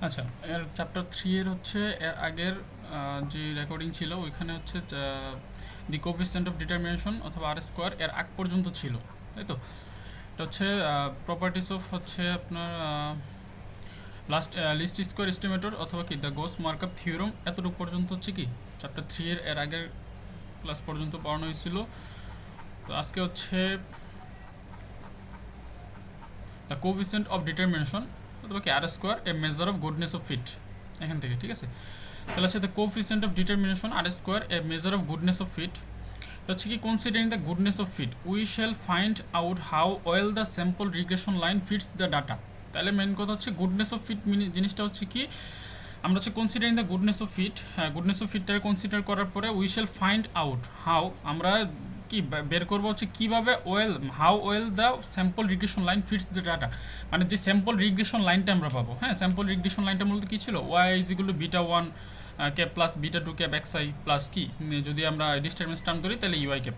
আচ্ছা, এর চ্যাপ্টার 3 এর হচ্ছে এর আগের যে রেকর্ডিং ছিল ওইখানে হচ্ছে দি কোফিসিয়েন্ট অফ ডিটারমিনেশন অথবা আর স্কোয়ার এর আগ পর্যন্ত ছিল, তাই তো? এটা হচ্ছে প্রপার্টিস অফ হচ্ছে আপনার লাস্ট লিস্ট স্কোয়ার এস্টিমেটর অথবা কি দ্য গোস মার্কআপ থিওরাম এতটুকু পর্যন্ত হচ্ছে কি চ্যাপ্টার 3 এর আগের ক্লাস পর্যন্ত পড়ানো হয়েছিল। তো আজকে হচ্ছে দ্য কোফিসিয়েন্ট অফ ডিটারমিনেশন অথবা কি R square a measure of goodness of fit, এখান থেকে ঠিক আছে। তাহলে হচ্ছে the coefficient of determination R square a measure of goodness of fit হচ্ছে কি considering the goodness of fit we shall find out how well the sample regression line fits the data. তাহলে main কথা হচ্ছে goodness of fit জিনিসটা হচ্ছে কি আমরা হচ্ছে considering the goodness of fit, হ্যাঁ গুডনেস অফ ফিটটাকে কনসিডার করার পরে we shall find out how আমরা কি বের করবো হচ্ছে কীভাবে well how well the sample regression line fits the data, মানে যে স্যাম্পল রিগ্রেশন লাইনটা আমরা পাবো। হ্যাঁ, স্যাম্পল রিগ্রেশন লাইনটা মূলত কী ছিল, Y is equal to beta one cap plus beta two cap x I plus কি যদি আমরা ডিস্টারবেন্স টার্ম ধরি তাহলে ইউআই ক্যাপ।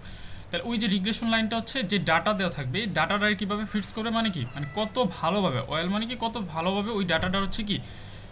তাহলে ওই যে রিগ্রেশন লাইনটা হচ্ছে যে ডাটা দেওয়া থাকবে এই ডাটাটা কীভাবে ফিটস করবে, মানে কি মানে কত ভালোভাবে ওয়েল মানে কি কত ভালোভাবে ওই ডাটাটা হচ্ছে কি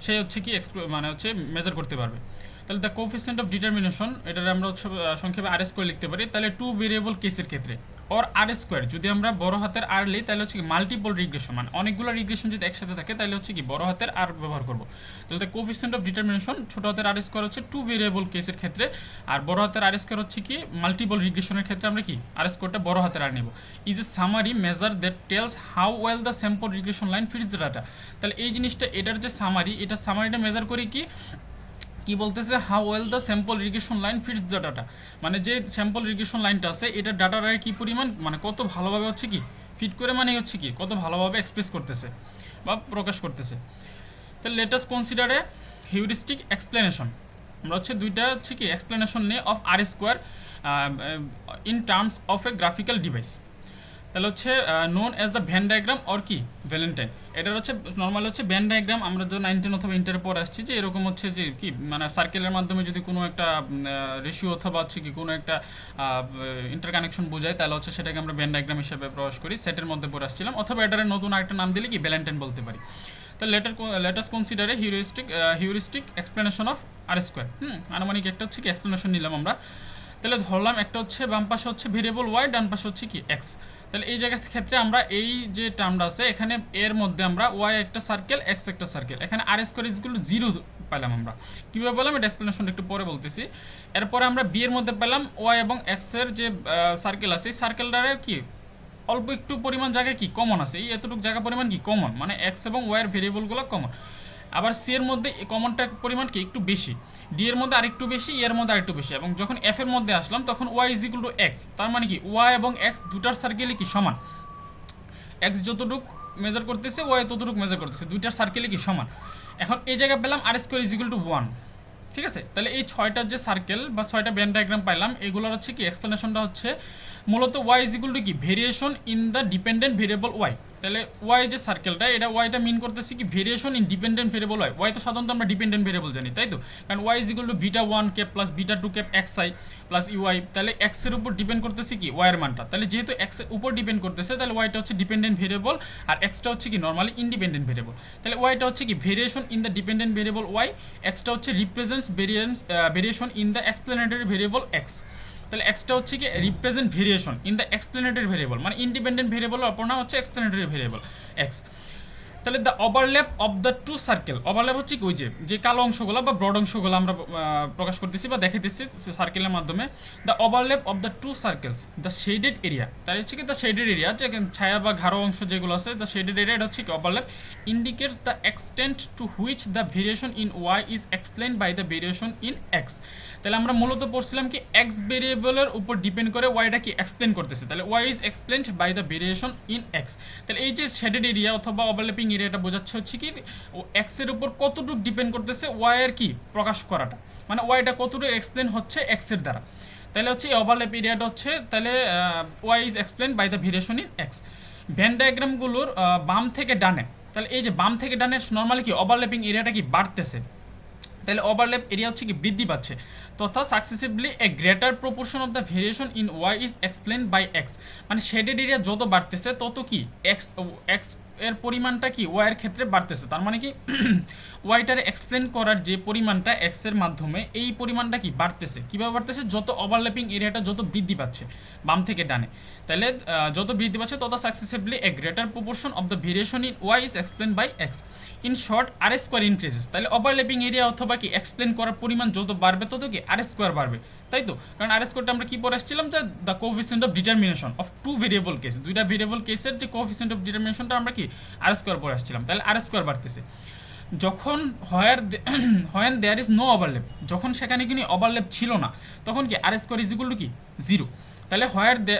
সে হচ্ছে কি মানে হচ্ছে মেজার করতে পারবে। তাহলে দ্য কোফিসিয়েন্ট অফ ডিটারমিনেশন এটার আমরা হচ্ছে সংক্ষেপে আর স্কোয়ার লিখতে পারি। তাহলে টু ভেরিয়েবল কেসের ক্ষেত্রে অর আর স্কোয়ার যদি আমরা বড় হাতের আর লিই তাহলে হচ্ছে কি মাল্টিপল রিগ্রেশন, মানে অনেকগুলো রিগ্রেশন যদি একসাথে থাকে তাহলে হচ্ছে কি বড় হাতের আর ব্যবহার করবো। তাহলে দ্য কোফিসিয়েন্ট অফ ডিটারমিনেশন ছোট হাতের আর স্কোয়ার হচ্ছে টু ভেরিয়েবল কেসের ক্ষেত্রে, আর বড় হাতের আর স্কোয়ার হচ্ছে কি মাল্টিপল রিগ্রেশনের ক্ষেত্রে আমরা কি আর স্কোয়ারটা বড় হাতের আর নেব। Is a summary measure that tells how well the sample regression line fits the data. তাহলে এই জিনিসটা এটার যে সামারি এটা সামারিটা মেজার করি কি কি বলতেছে how well the sample regression line fits the data, মানে যে স্যাম্পল রিগ্রেশন লাইনটা আছে এটা ডাটার কি পরিমাণ মানে কত ভালোভাবে হচ্ছে কি ফিট করে মানে হচ্ছে কি কত ভালোভাবে এক্সপ্রেস করতেছে বা প্রকাশ করতেছে। তাহলে let us consider a heuristic explanation, আমরা হচ্ছে দুইটা হচ্ছে কি এক্সপ্লেনেশন নিয়ে of R square in terms of a graphical device. তাহলে হচ্ছে known as the Venn diagram or কি ভ্যালেন্টাইন। এটার হচ্ছে নর্মাল হচ্ছে ভ্যান ডায়াগ্রাম, আমরা তো 19 অথবা ইন্টারের পর আসছি যে এরকম হচ্ছে যে কি মানে সার্কেলের মাধ্যমে যদি কোনো একটা রেশিও অথবা হচ্ছে কি কোনো একটা ইন্টারকানেকশন বোঝায় তাহলে হচ্ছে সেটাকে আমরা ভ্যান ডায়াগ্রাম হিসেবে প্রকাশ করি, সেটের মধ্যে পড়ে আসছিলাম, অথবা এটার নতুন আরেকটা নাম দিলে কি ভ্যালেন্টাইন বলতে পারি। তো let us consider a heuristic explanation of R square. আনুমানিক একটা হচ্ছে কি এক্সপ্লেনেশন নিলাম আমরা। তাহলে ধরলাম একটা হচ্ছে বাম পাশে হচ্ছে ভেরিয়েবল ওয়াই, ডান পাশে হচ্ছে কি এক্স। তাহলে এই জায়গার ক্ষেত্রে আমরা এই যে টার্মটা আছে এখানে এর মধ্যে আমরা ওয়াই একটা সার্কেল এক্স একটা সার্কেল, এখানে আর স্কোয়ার ইজগুলো জিরো পেলাম আমরা। কীভাবে পেলাম এটা এক্সপ্লেনেশনটা একটু পরে বলতেছি। এরপরে আমরা বি এর মধ্যে পেলাম ওয়াই এবং এক্স এর যে সার্কেল আছে এই সার্কেলটারে কি অল্প একটু পরিমাণ জায়গায় কি কমন আছে, এই এতটুকু জায়গা পরিমাণ কি কমন, মানে এক্স এবং ওয়াই এর ভেরিয়েবলগুলো কমন। আবার সি এর মধ্যে কমনটার পরিমাণ কি একটু বেশি, ডি এর মধ্যে আরেকটু বেশি, এর মধ্যে আরেকটু বেশি, এবং যখন এফ এর মধ্যে আসলাম তখন Y is equal to X, তার মানে কি ওয়াই এবং এক্স দুটার সার্কেলে কি সমান, এক্স যতটুক মেজার করতেছে ওয়াই ততটুক মেজার করতেছে, দুইটার সার্কেলে কি সমান। এখন এই জায়গায় পেলাম R square is equal to one, ঠিক আছে। তাহলে এই ছয়টার যে সার্কেল বা ছয়টা ব্যান ডায়াগ্রাম পাইলাম এগুলোর হচ্ছে কি এক্সপ্লেনেশনটা হচ্ছে মূলত ওয়াই ইজ ইকুয়াল টু কি variation in the dependent variable Y. তাহলে ওয়াই যে সার্কেলটা এটা ওয়াইটা মিন করতেছে কি variation in dependent variable Y. Y তো সাধারণত আমরা ডিপেন্ডেন্ট ভেরিয়েবল জানি, তাই তো, কারণ Y is equal to beta one cap plus beta two cap x I plus U I. তাহলে এক্স এর উপর ডিপেন্ড করতেছে কি ওয়াইয়ের মানটা, তাহলে যেহেতু এক্স এর উপর ডিপেন্ড করতেছে তাহলে ওয়াইটা হচ্ছে ডিপেন্ডেন্ট ভেরিয়েবল আর এক্সটা হচ্ছে কি নর্মালি ইন্ডিপেন্ডেন্ট ভেরিয়েবল। তাহলে ওয়াইটা হচ্ছে কি variation in the dependent variable Y, এক্সটা হচ্ছে represents variation in the explanatory variable X. তাহলে এক্সটা হচ্ছে কি represent variation in the explanatory variable, মানে ইন্ডিপেন্ডেন্ট ভেরিয়েবলের অপর নাম হচ্ছে এক্সপ্লেনেটরি ভেরিয়েবল এক্স। তাহলে the overlap of the two circle, overlap হচ্ছে কি ওই যে কালো অংশগুলো বা ব্রড অংশগুলো আমরা প্রকাশ করতেছি বা দেখাইতেছি সার্কেলের মাধ্যমে। The overlap of the two circles the shaded area, তাই হচ্ছে কি দ্য শেডেড এরিয়া যে ছায়া বা ঘাড়ো অংশ যেগুলো আছে দ্য শেডেড এরিয়া এটা হচ্ছে কি overlap indicates the extent to which the variation in Y is explain by the variation in X. তাহলে আমরা মূলত পড়ছিলাম কি এক্স ভেরিয়েবলের উপর ডিপেন্ড করে ওয়াইটা কি এক্সপ্লেন করতেছে, তাহলে Y is explained by the variation in X. তাহলে এই যে শেডেড এরিয়া অথবা ওভারল্যাপিং এরিয়াটা বোঝাচ্ছে হচ্ছে কি ও এক্স এর উপর কতটুকু ডিপেন্ড করতেছে ওয়াই এর কি প্রকাশ করাটা, মানে ওয়াইটা কতটুকু এক্সপ্লেন হচ্ছে এক্স এর দ্বারা। তাহলে হচ্ছে এই ওভারল্যাপ এরিয়াটা হচ্ছে তাহলে Y is explain by the variation in X. Venn ডায়াগ্রামগুলোর বাম থেকে ডানে, তাহলে এই যে বাম থেকে ডানের নর্মালি কি ওভারল্যাপিং এরিয়াটা কি বাড়তেছে, তাহলে ওভারল্যাপ এরিয়া হচ্ছে কি বৃদ্ধি পাচ্ছে, তথা successively a greater proportion of the variation in Y is explain by X, মানে শেডেড এরিয়া যত বাড়তেছে তত কি এক্স এক্স এর পরিমাণটা কি ওয়াই এর ক্ষেত্রে বাড়তেছে, তার মানে কি ওয়াইটারে এক্সপ্লেন করার যে পরিমাণটা এক্স এর মাধ্যমে এই পরিমাণটা কি বাড়তেছে, কীভাবে বাড়তেছে, যত ওভারল্যাপিং এরিয়াটা যত বৃদ্ধি পাচ্ছে বাম থেকে ডানে, তাহলে যত বৃদ্ধি পাচ্ছে তত successively a greater proportion of the variation in Y is explain by X. In short R square increases, তাহলে ওভারল্যাপিং এরিয়া অথবা কি এক্সপ্লেন করার পরিমাণ যত বাড়বে তত কি আর স্কোয়ার বাড়বে, তাই তো? কারণ আর স্কোয়ারটা আমরা কি পড়ে আসছিলাম যে the coefficient of determination of two variable case, দুইটা ভেরিয়েবল কেসের যে কোএফিসিয়েন্ট অফ ডিটারমিনেশনটা আমরা কি আর স্কোয়ার পড়ে আসছিলাম, তাহলে আর স্কোয়ার বাড়তেছে। যখন when there is no overlap, যখন সেখানে কিন্তু ওভারল্যাপ ছিল না তখন কি R square is equal to কি জিরো। তাহলে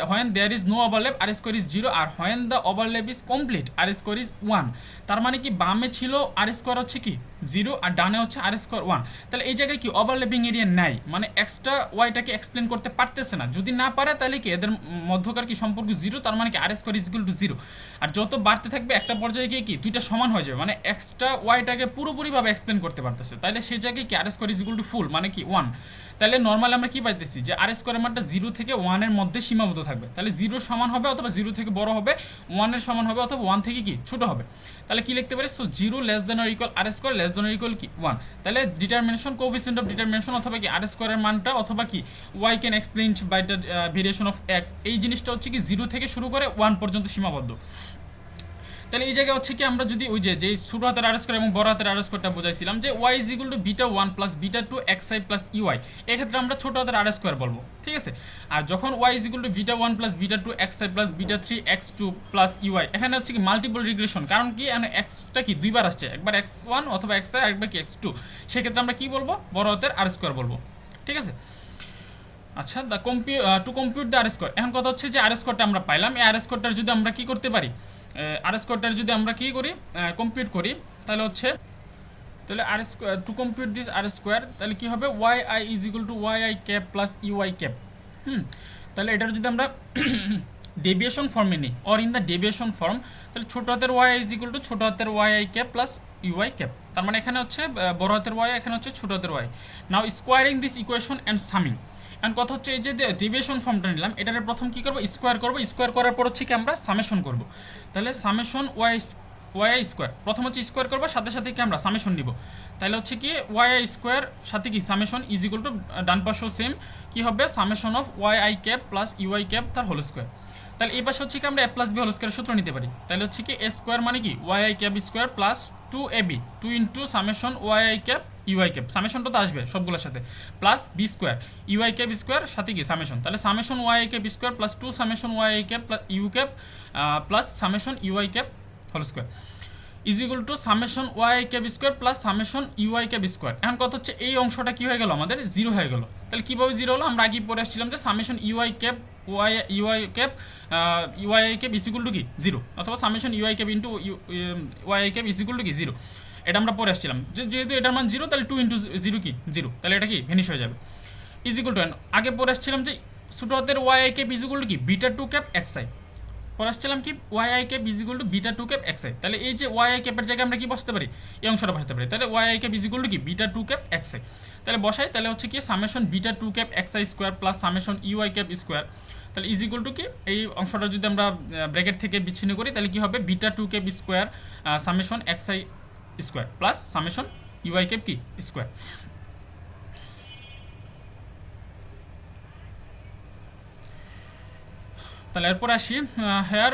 when there is no overlap R square is zero, আর when the overlap is complete R square is one. তার মানে কি বামে ছিল আর স্কোয়ার হচ্ছে কি জিরো আর ডানে হচ্ছে আর স্কোয়ার ওয়ান, তাহলে এই জায়গায় কি ওভারল্যাপিং এরিয়া নাই, মানে এক্সট্রা ওয়াইটাকে এক্সপ্লেন করতে পারতেছে না। যদি না পারে তাহলে কি এদের মধ্যকার কি সম্পর্ক জিরো, তার মানে কি R square is equal to zero. আর যত বাড়তে থাকবে একটা পর্যায়ে গিয়ে কি দুইটা সমান হয়ে যাবে, মানে এক্সট্রা ওয়াইটাকে পুরোপুরিভাবে এক্সপ্লেন করতে পারতেছে, তাহলে সেই জায়গায় কি R square is equal two ফুল মানে কি ওয়ান। তাহলে নর্মালি আমরা কি পাইতেছি যে আর স্কোয়ারের মানটা জিরো থেকে ওয়ানের মধ্যে সীমাবদ্ধ থাকবে, তাহলে জিরোর সমান হবে অথবা জিরো থেকে বড় হবে, ওয়ানের সমান হবে অথবা ওয়ান থেকে কি ছোট হবে। তাহলে কি লিখতে পারি, so zero less than or equal R square less than or equal কি ওয়ান। তাহলে ডিটারমিনেশন কোএফিসিয়েন্ট অফ ডিটারমিনেশন অথবা কি আর স্কোয়ারের মানটা অথবা কি Y can explain by the variation of X, এই জিনিসটা হচ্ছে কি জিরো থেকে শুরু করে ওয়ান পর্যন্ত সীমাবদ্ধ। তাহলে এই জায়গায় হচ্ছে কি আমরা যদি ওই যে ছোট হাতের আর স্কোয়ার এবং বড় হাতের আর স্কোয়ারটা বোঝাইছিলাম যে y is equal to beta one plus beta two x I plus u i, এক্ষেত্রে আমরা ছোট হাতের আর স্কোয়ার বলবো, ঠিক আছে। আর যখন y is equal to beta one plus beta two x I plus beta three x two plus u i, এখানে হচ্ছে কি মাল্টিপল রিগ্রেশন, কারণ কি এখানে এক্সটা কি দুইবার আসছে, একবার এক্স ওয়ান অথবা এক্স আই, একবার কি এক্স টু, সেক্ষেত্রে আমরা কি বলবো বড় হাতের আর স্কোয়ার বলবো, ঠিক আছে। আচ্ছা, to compute the R square, এখন কথা হচ্ছে যে আর স্কোয়ারটা আমরা পাইলাম, এই আর স্কোয়ারটার যদি আমরা কি করতে পারি, আর স্কোয়ারটার যদি আমরা কি করি কম্পিউট করি, তাহলে হচ্ছে তাহলে R square to compute this R square, তাহলে কি হবে Y I is equal to Y I cap plus UI cap. তাহলে এটার যদি আমরা ডেভিয়েশন ফর্মে নিই or in the deviation form, তাহলে ছোটো হাতের ওয়াই ইজ ইকুয়াল টু ছোটো হাতের Y I cap plus UI cap, তার মানে এখানে হচ্ছে বড় হাতের ওয়াই, এখানে হচ্ছে ছোটো হাতের y. Now squaring this equation and summing, and কথা হচ্ছে এই যে ডেভিয়েশন ফর্মটা নিলাম, এটার প্রথম কী করবো স্কোয়ার করবো, স্কোয়ার করার পর হচ্ছে কি আমরা সামেশন করবো, তাহলে সামেশন ওয়াই স্কোয়ার, প্রথম হচ্ছে স্কোয়ার করবো সাথে সাথে কি আমরা সামেশন নিব, তাহলে হচ্ছে কি ওয়াই আই স্কোয়ার সাথে কি সামেশন ইজ ইকুয়াল টু ডান পাশেও সেম কি হবে summation of Y I cap plus UI cap তার হোল স্কোয়ার। তাহলে এই পাশে হচ্ছে কি আমরা a plus b whole square সূত্র নিতে পারি, তাহলে হচ্ছে কি এ স্কোয়ার মানে কি Y I cap square plus two A B, two into summation Y I cap UI cap, সামেশনটা তো আসবে সবগুলোর সাথে, plus B square U I cap square সাথে কি সামেশন, তাহলে summation Y I cap square plus two summation Y I cap plus U cap plus summation UI cap whole square is equal to summation Y cap square plus summation UI cap square. এখন কথা হচ্ছে এই অংশটা কি হয়ে গেল আমাদের zero হয়ে গেল, তাহলে কীভাবে জিরো হলো, আমরা আগে পড়ে আসছিলাম যে summation UI cap UI cap is equal to কি জিরো, অথবা summation UI cap into y cap is equal to কি জিরো, এটা আমরা পরে আসছিলাম যেহেতু এটার মান জিরো তাহলে টু ইন্টু জিরো কি জিরো, তাহলে এটা কি ভেনিশ হয়ে যাবে ইজ ইকুয়াল টু আগে পরে আসছিলাম যে ছোটো হাতের Y cap is equal to কি beta two cap x I, পরে আসছিলাম কি Y I cap is equal to beta two cap x I, তাহলে এই যে ওয়াই আই ক্যাপের জায়গায় আমরা কি বসতে পারি এই অংশটা বসাতে পারি, তাহলে Y I cap is equal to কি beta two cap x I, তাহলে বসাই, তাহলে হচ্ছে কি summation beta two cap x I square plus summation UI cap square, তাহলে ইজ ইকুয়াল টু কি এই অংশটা যদি আমরা ব্র্যাকেট থেকে বিচ্ছিন্ন করি তাহলে কি হবে beta two cap square summation x I square plus summation UI cap কি স্কোয়ার। তাহলে এরপর আসি here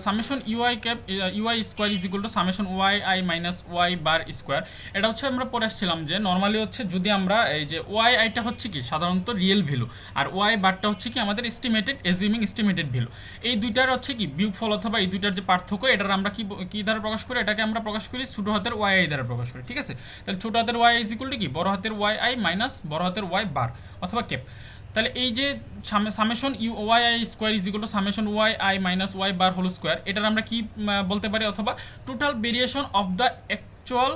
summation UI cap u i square is equal to summation Y I minus Y bar square, এটা হচ্ছে আমরা পরে আসছিলাম যে নর্মালি হচ্ছে যদি আমরা এই যে ওয়াই আইটা হচ্ছে কি সাধারণত রিয়েল ভ্যালু আর ওয়াই বারটা হচ্ছে কি আমাদের এস্টিমেটেড এজিউমিং এস্টিমেটেড ভ্যালু, এই দুইটার হচ্ছে কি বিয়োগফল অথবা এই দুইটার যে পার্থক্য এটার আমরা কি দ্বারা প্রকাশ করি, এটাকে আমরা প্রকাশ করি ছোটো হাতের ওয়াই আই দ্বারা প্রকাশ করি, ঠিক আছে। তাহলে ছোটো হাতের ওয়াই ইজ ইকুয়াল টু কি বড় হাতের ওয়াই আই মাইনাস বড় হাতের ওয়াই বার অথবা ক্যাপ, তাহলে এই যে summation Y I square is equal to summation Y I minus Y bar whole square, এটার আমরা কি বলতে পারি অথবা total variation of the actual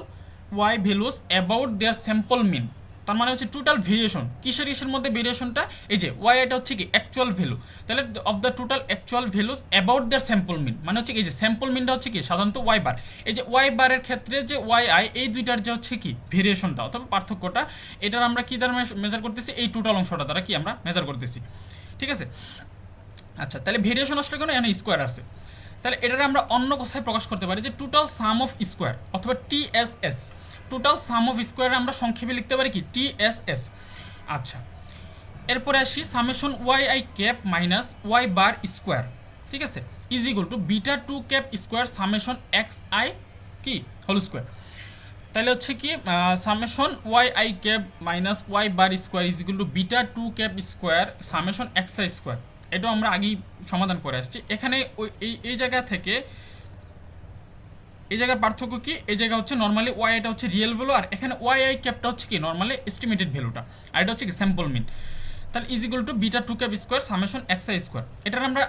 Y values about their sample mean, তার মানে হচ্ছে টোটাল ভেরিয়েশন কিসের মধ্যে ভেরিয়েশনটা এই যে ওয়াই এটা হচ্ছে কি অ্যাকচুয়াল ভ্যালু, তাহলে of the total actual values about the sample mean মানে হচ্ছে এই যে স্যাম্পল মিনটা হচ্ছে কি সাধারণত ওয়াই বার, এই যে ওয়াই বারের ক্ষেত্রে যে ওয়াই আই এই দুইটার যে হচ্ছে কি ভেরিয়েশনটা অথবা পার্থক্যটা এটার আমরা কি দ্বারা মেজার করতেছি এই টোটাল অংশটা দ্বারা কি আমরা মেজার করতেছি, ঠিক আছে। আচ্ছা, তাহলে ভেরিয়েশন আসলে কোনো এখানে স্কোয়ার আছে, তাহলে এটারে আমরা অন্য কথায় প্রকাশ করতে পারি যে টোটাল সাম অফ স্কোয়ার অথবা TSS. Total sum of square আমরা সংক্ষেপে লিখতে পারি কি টিএসএস। আচ্ছা, এরপরে আসি summation Y I cap minus Y bar square, ঠিক আছে, is equal to beta two cap square summation x i কি হোল স্কোয়ার। তাহলে হচ্ছে কি summation Y I cap minus Y bar square is equal to beta two cap square summation x I square. এটাও আমরা আগেই সমাধান করে আসছি। এখানে ওই এই জায়গা থেকে এই জায়গার পার্থক্য কি, এই জায়গা হচ্ছে নর্মালি ওয়াই এটা হচ্ছে রিয়েল ভ্যালু, আর এখানে ওয়াই আই ক্যাপটা হচ্ছে কি নর্মালি এস্টিমেটেড ভ্যালুটা, আর এটা হচ্ছে কি স্যাম্পল মিন। তাহলে is equal to beta two cap square summation x I square. এটার আমরা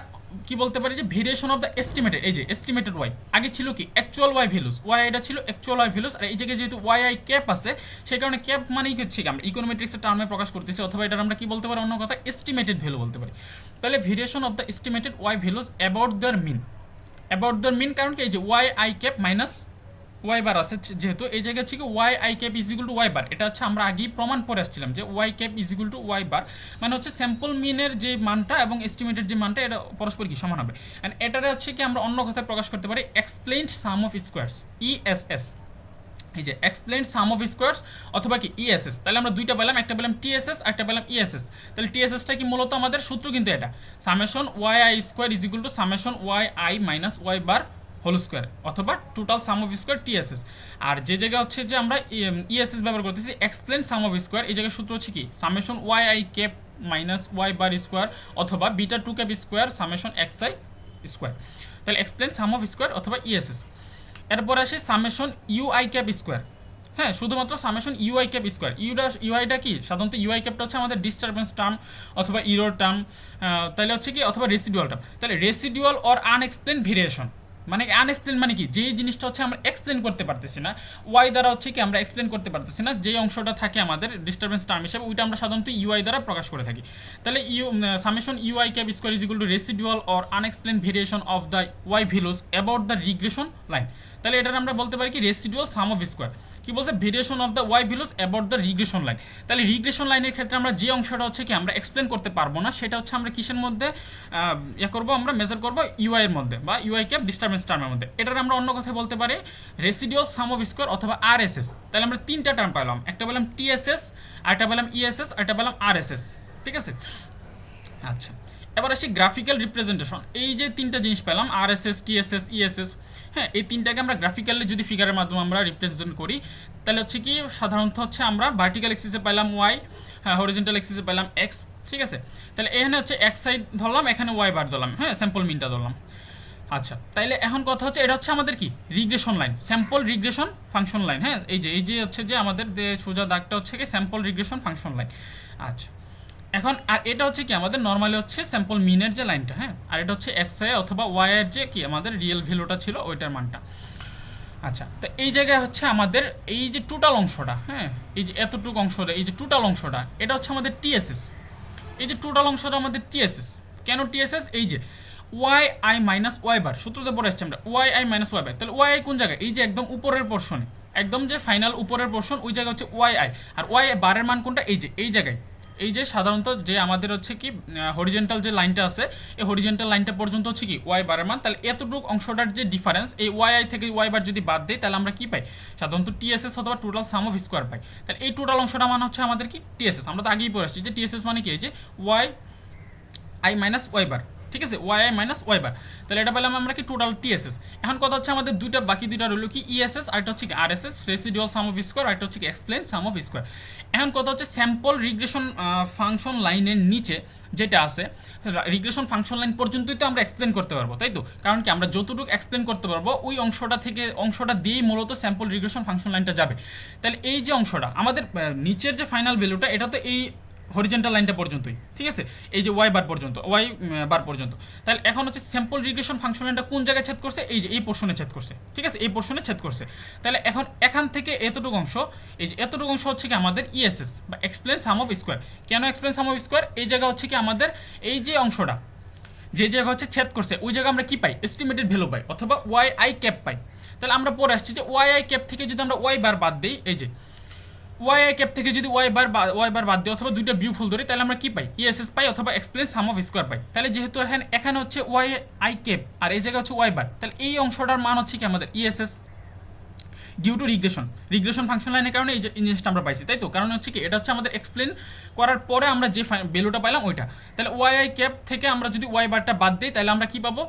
কি বলতে পারি যে ভেরিয়েশন অফ দ্য এস্টিমেটেড, এই যে এস্টিমেটেড ওয়াই, আগে ছিল কি অ্যাকচুয়াল ওয়াই ভ্যালুস, ওয়াই এটা ছিল অ্যাকচুয়াল ওয়াই ভ্যালুস, আর এই জায়গায় যেহেতু ওয়াই আই ক্যাপ আছে সেই কারণে ক্যাপ মানেই হচ্ছে কি আমরা ইকোনোমেট্রিক্সের টার্মে প্রকাশ করতেছি, অথবা এটার আমরা কি বলতে পারি অন্য কথা এস্টিমেটেড ভ্যালু বলতে পারি। তাহলে variation of the estimated Y values about the mean, about the mean কারণ কি এই যে Y I cap minus Y bar আছে, যেহেতু এই জায়গায় হচ্ছে কি Y I cap is equal to Y bar, এটা হচ্ছে আমরা আগেই প্রমাণ করে আসছিলাম যে Y cap is equal to Y bar, মানে হচ্ছে স্যাম্পল মিনের যে মানটা এবং এস্টিমেটেড যে মানটা এটা পরস্পর কি সমান হবে। অ্যান্ড এটারে হচ্ছে কি আমরা অন্য কথায় প্রকাশ করতে পারি explained some of squares ESS, এই যে এক্সপ্লেইনড সাম অফ স্কোয়ার্স অথবা কি ইএসএস। তাহলে আমরা দুইটা পেলাম, একটা পেলাম টিএসএস আর একটা পেলাম ইএসএস। তাহলে টিএসএসটা কি মূলত আমাদের সূত্র কিন্তু এটা summation Y I square is equal to summation Y I minus Y bar whole square অথবা total sum of square TSS. আর যে জায়গা হচ্ছে যে আমরা ইএসএস ব্যবহার করতেছি এক্সপ্লেন সাম অফ স্কোয়ার, এই জায়গায় সূত্র হচ্ছে কি summation Y I cap minus Y bar square অথবা beta two cap square summation x I square. তাহলে এক্সপ্লেন সাম অফ স্কোয়ার অথবা ইএসএস। এরপর আসে সামেশন ইউআই ক্যাপ স্কোয়ার, হ্যাঁ শুধুমাত্র সামেশন ইউআই ক্যাপ স্কোয়ার। ইউআইটা কি সাধারণত ইউআই ক্যাপটা হচ্ছে আমাদের ডিস্টারবেন্স টার্ম অথবা ইরোর টার্ম, তাহলে হচ্ছে কি অথবা রেসিডুয়াল টার্ম। তাহলে রেসিডুয়াল অর আনএক্সপ্লেন ভেরিয়েশন, মানে আনএক্সপ্লেন মানে কি যে জিনিসটা হচ্ছে আমরা এক্সপ্লেন করতে পারতেছি না, ওয়াই দ্বারা হচ্ছে কি আমরা এক্সপ্লেন করতে পারতেছি না, যে অংশটা থাকে আমাদের ডিস্টারবেন্স টার্ম হিসেবে ওইটা আমরা সাধারণত ইউআই দ্বারা প্রকাশ করে থাকি। তাহলে summation UI cap square is equal to residual or unexplained variation of the y values about the regression line. তাহলে এটার আমরা বলতে পারি কি রেসিডুয়াল সাম অফ স্কোয়ার, কি বলছে variation of the y values about the regression line. তাহলে regression লাইনের ক্ষেত্রে আমরা যে অংশটা হচ্ছে কি আমরা এক্সপ্লেন করতে পারবো না সেটা হচ্ছে আমরা কিসের মধ্যে করবো, আমরা মেজার করবো ইউআই এর মধ্যে বা ইউআই ক্যাপ ডিস্টারবেন্স টার্মের মধ্যে। এটার আমরা অন্য কথা বলতে পারি রেসিডুয়াল সাম অফ স্কোয়ার অথবা আরএসএস। তাহলে আমরা তিনটা টার্ম পেলাম, একটা পেলাম টিএসএস, আরেকটা পেলাম ইএসএস, আরেকটা পেলাম আরএসএস, ঠিক আছে। আচ্ছা, এবার আসি গ্রাফিক্যাল রিপ্রেজেন্টেশন। এই যে তিনটা জিনিস পেলাম আরএসএস টিএসএস ইএসএস, হ্যাঁ এই তিনটাকে আমরা গ্রাফিক্যালি যদি ফিগারের মাধ্যমে আমরা রিপ্রেজেন্ট করি তাহলে হচ্ছে কি সাধারণত হচ্ছে আমরা ভার্টিক্যাল এক্সিসে পেলাম ওয়াই, হ্যাঁ হরিজন্টাল এক্সিসে পেলাম এক্স, ঠিক আছে। তাহলে এখানে হচ্ছে এক্স সাইড ধরলাম, এখানে ওয়াই বার ধরলাম, হ্যাঁ স্যাম্পল মিনটা ধরলাম। আচ্ছা, তাইলে এখন কথা হচ্ছে এটা হচ্ছে আমাদের কি regression line, sample regression function line, হ্যাঁ এই যে হচ্ছে যে আমাদের সোজা দাগটা হচ্ছে কি স্যাম্পল রিগ্রেশন ফাংশন লাইন। আচ্ছা, এখন আর এটা হচ্ছে কি আমাদের নর্মালি হচ্ছে স্যাম্পল মিনের যে লাইনটা, হ্যাঁ আর এটা হচ্ছে এক্স আই অথবা ওয়াই এর যে কি আমাদের রিয়েল ভ্যালুটা ছিল ওইটার মানটা। আচ্ছা, তো এই জায়গায় হচ্ছে আমাদের এই যে টোটাল অংশটা, হ্যাঁ এই যে এতটুকু অংশটা, এই যে টোটাল অংশটা এটা হচ্ছে আমাদের টিএসএস। এই যে টোটাল অংশটা আমাদের টিএসএস, কেন টিএসএস, এই যে Y I minus y bar সূত্রতে পড়ে আসছে আমরা Y I minus y bar. তাহলে ওয়াই আই কোন জায়গায়, এই যে একদম উপরের পোর্শনে, একদম যে ফাইনাল উপরের পোর্শন ওই জায়গায় হচ্ছে ওয়াই আই, আর ওয়াই বারের মান কোনটা, এই যে এই জায়গায়, এই যে সাধারণত যে আমাদের হচ্ছে কি হরিজেন্টাল যে লাইনটা আছে এই হরিজেন্টাল লাইনটা পর্যন্ত হচ্ছে কি ওয়াই বারের মান। তাহলে এতটুকু অংশটার যে ডিফারেন্স এই ওয়াই আই থেকে ওয়াই বার যদি বাদ দেয় তাহলে আমরা কি পাই, সাধারণত টিএসএস অথবা টোটাল সাম অফ স্কোয়ার পাই। তাহলে এই টোটাল অংশটা মানে হচ্ছে আমাদের কি টিএসএস। আমরা তো আগেই পড়ে আসছি যে টিএসএস মানে কি এই যে Y I minus y bar, ঠিক আছে Y I minus y bar. তাহলে এটা পেলাম আমরা কি টোটাল টিএসএস। এখন কথা হচ্ছে আমাদের বাকি দুইটা রইল কি ইএসএস আর একটা হচ্ছে কি RSS residual sum of square আর একটা হচ্ছে কি এক্সপ্লেন সাম অফ স্কোয়ার। এখন কথা হচ্ছে স্যাম্পল রিগ্রেশন ফাংশন লাইনের নিচে যেটা আছে রিগ্রেশন ফাংশন লাইন পর্যন্তই তো আমরা এক্সপ্লেন করতে পারবো, তাই তো, কারণ কি আমরা যতটুকু এক্সপ্লেন করতে পারবো ওই অংশটা দিয়েই মূলত স্যাম্পল রিগ্রেশন ফাংশন লাইনটা যাবে। তাহলে এই যে অংশটা আমাদের নিচের যে ফাইনাল ভ্যালুটা এটা তো এই হরিজেন্টাল লাইনটা পর্যন্তই, ঠিক আছে, এই যে ওয়াই বার পর্যন্ত, ওয়াই বার পর্যন্ত। তাহলে এখন হচ্ছে স্যাম্পল রিগ্রেশন ফাংশন লাইনটা কোন জায়গায় ছেদ করছে, এই যে এই পোর্শনে ছেদ করছে, ঠিক আছে এই পোর্শনে ছেদ করছে। তাহলে এখন এখান থেকে এতটুকু অংশ, এই যে এতটুকু অংশ হচ্ছে কি আমাদের ইএসএস বা এক্সপ্লেন সাম অফ স্কোয়ার। কেন এক্সপ্লেন সাম অফ স্কোয়ার, এই জায়গা হচ্ছে কি আমাদের এই যে অংশটা যে জায়গা হচ্ছে ছেদ করছে ওই জায়গা আমরা কি পাই, এস্টিমেটেড ভ্যালু পাই অথবা ওয়াই আই ক্যাপ পাই। তাহলে আমরা পরে আসছি যে ওয়াই আই ক্যাপ থেকে যদি আমরা ওয়াই বার বাদ দিই, এই যে ওয়াই আই ক্যাপ থেকে যদি ওয়াই বার বাদ দিই অথবা দুইটা বিয়োগফল ধরি তাহলে আমরা কি পাই ইএসএস পাই অথবা এক্সপ্লেন সাম অফ স্কোয়ার পাই। তাহলে যেহেতু এখানে হচ্ছে ওয়াই আই ক্যাপ আর এই জায়গায় হচ্ছে ওয়াই বার, তাহলে এই অংশটার মান হচ্ছে কি আমাদের ESS due to regression function লাইনের কারণে এই জিনিসটা আমরা পাইছি, তাই তো? কারণ হচ্ছে কি এটা হচ্ছে আমাদের এক্সপ্লেন করার পরে আমরা যে ভ্যালুটা পাইলাম ওইটা। তাহলে ওয়াই আই ক্যাপ থেকে আমরা যদি ওয়াই বারটা বাদ দিই তাহলে আমরা কি পাবো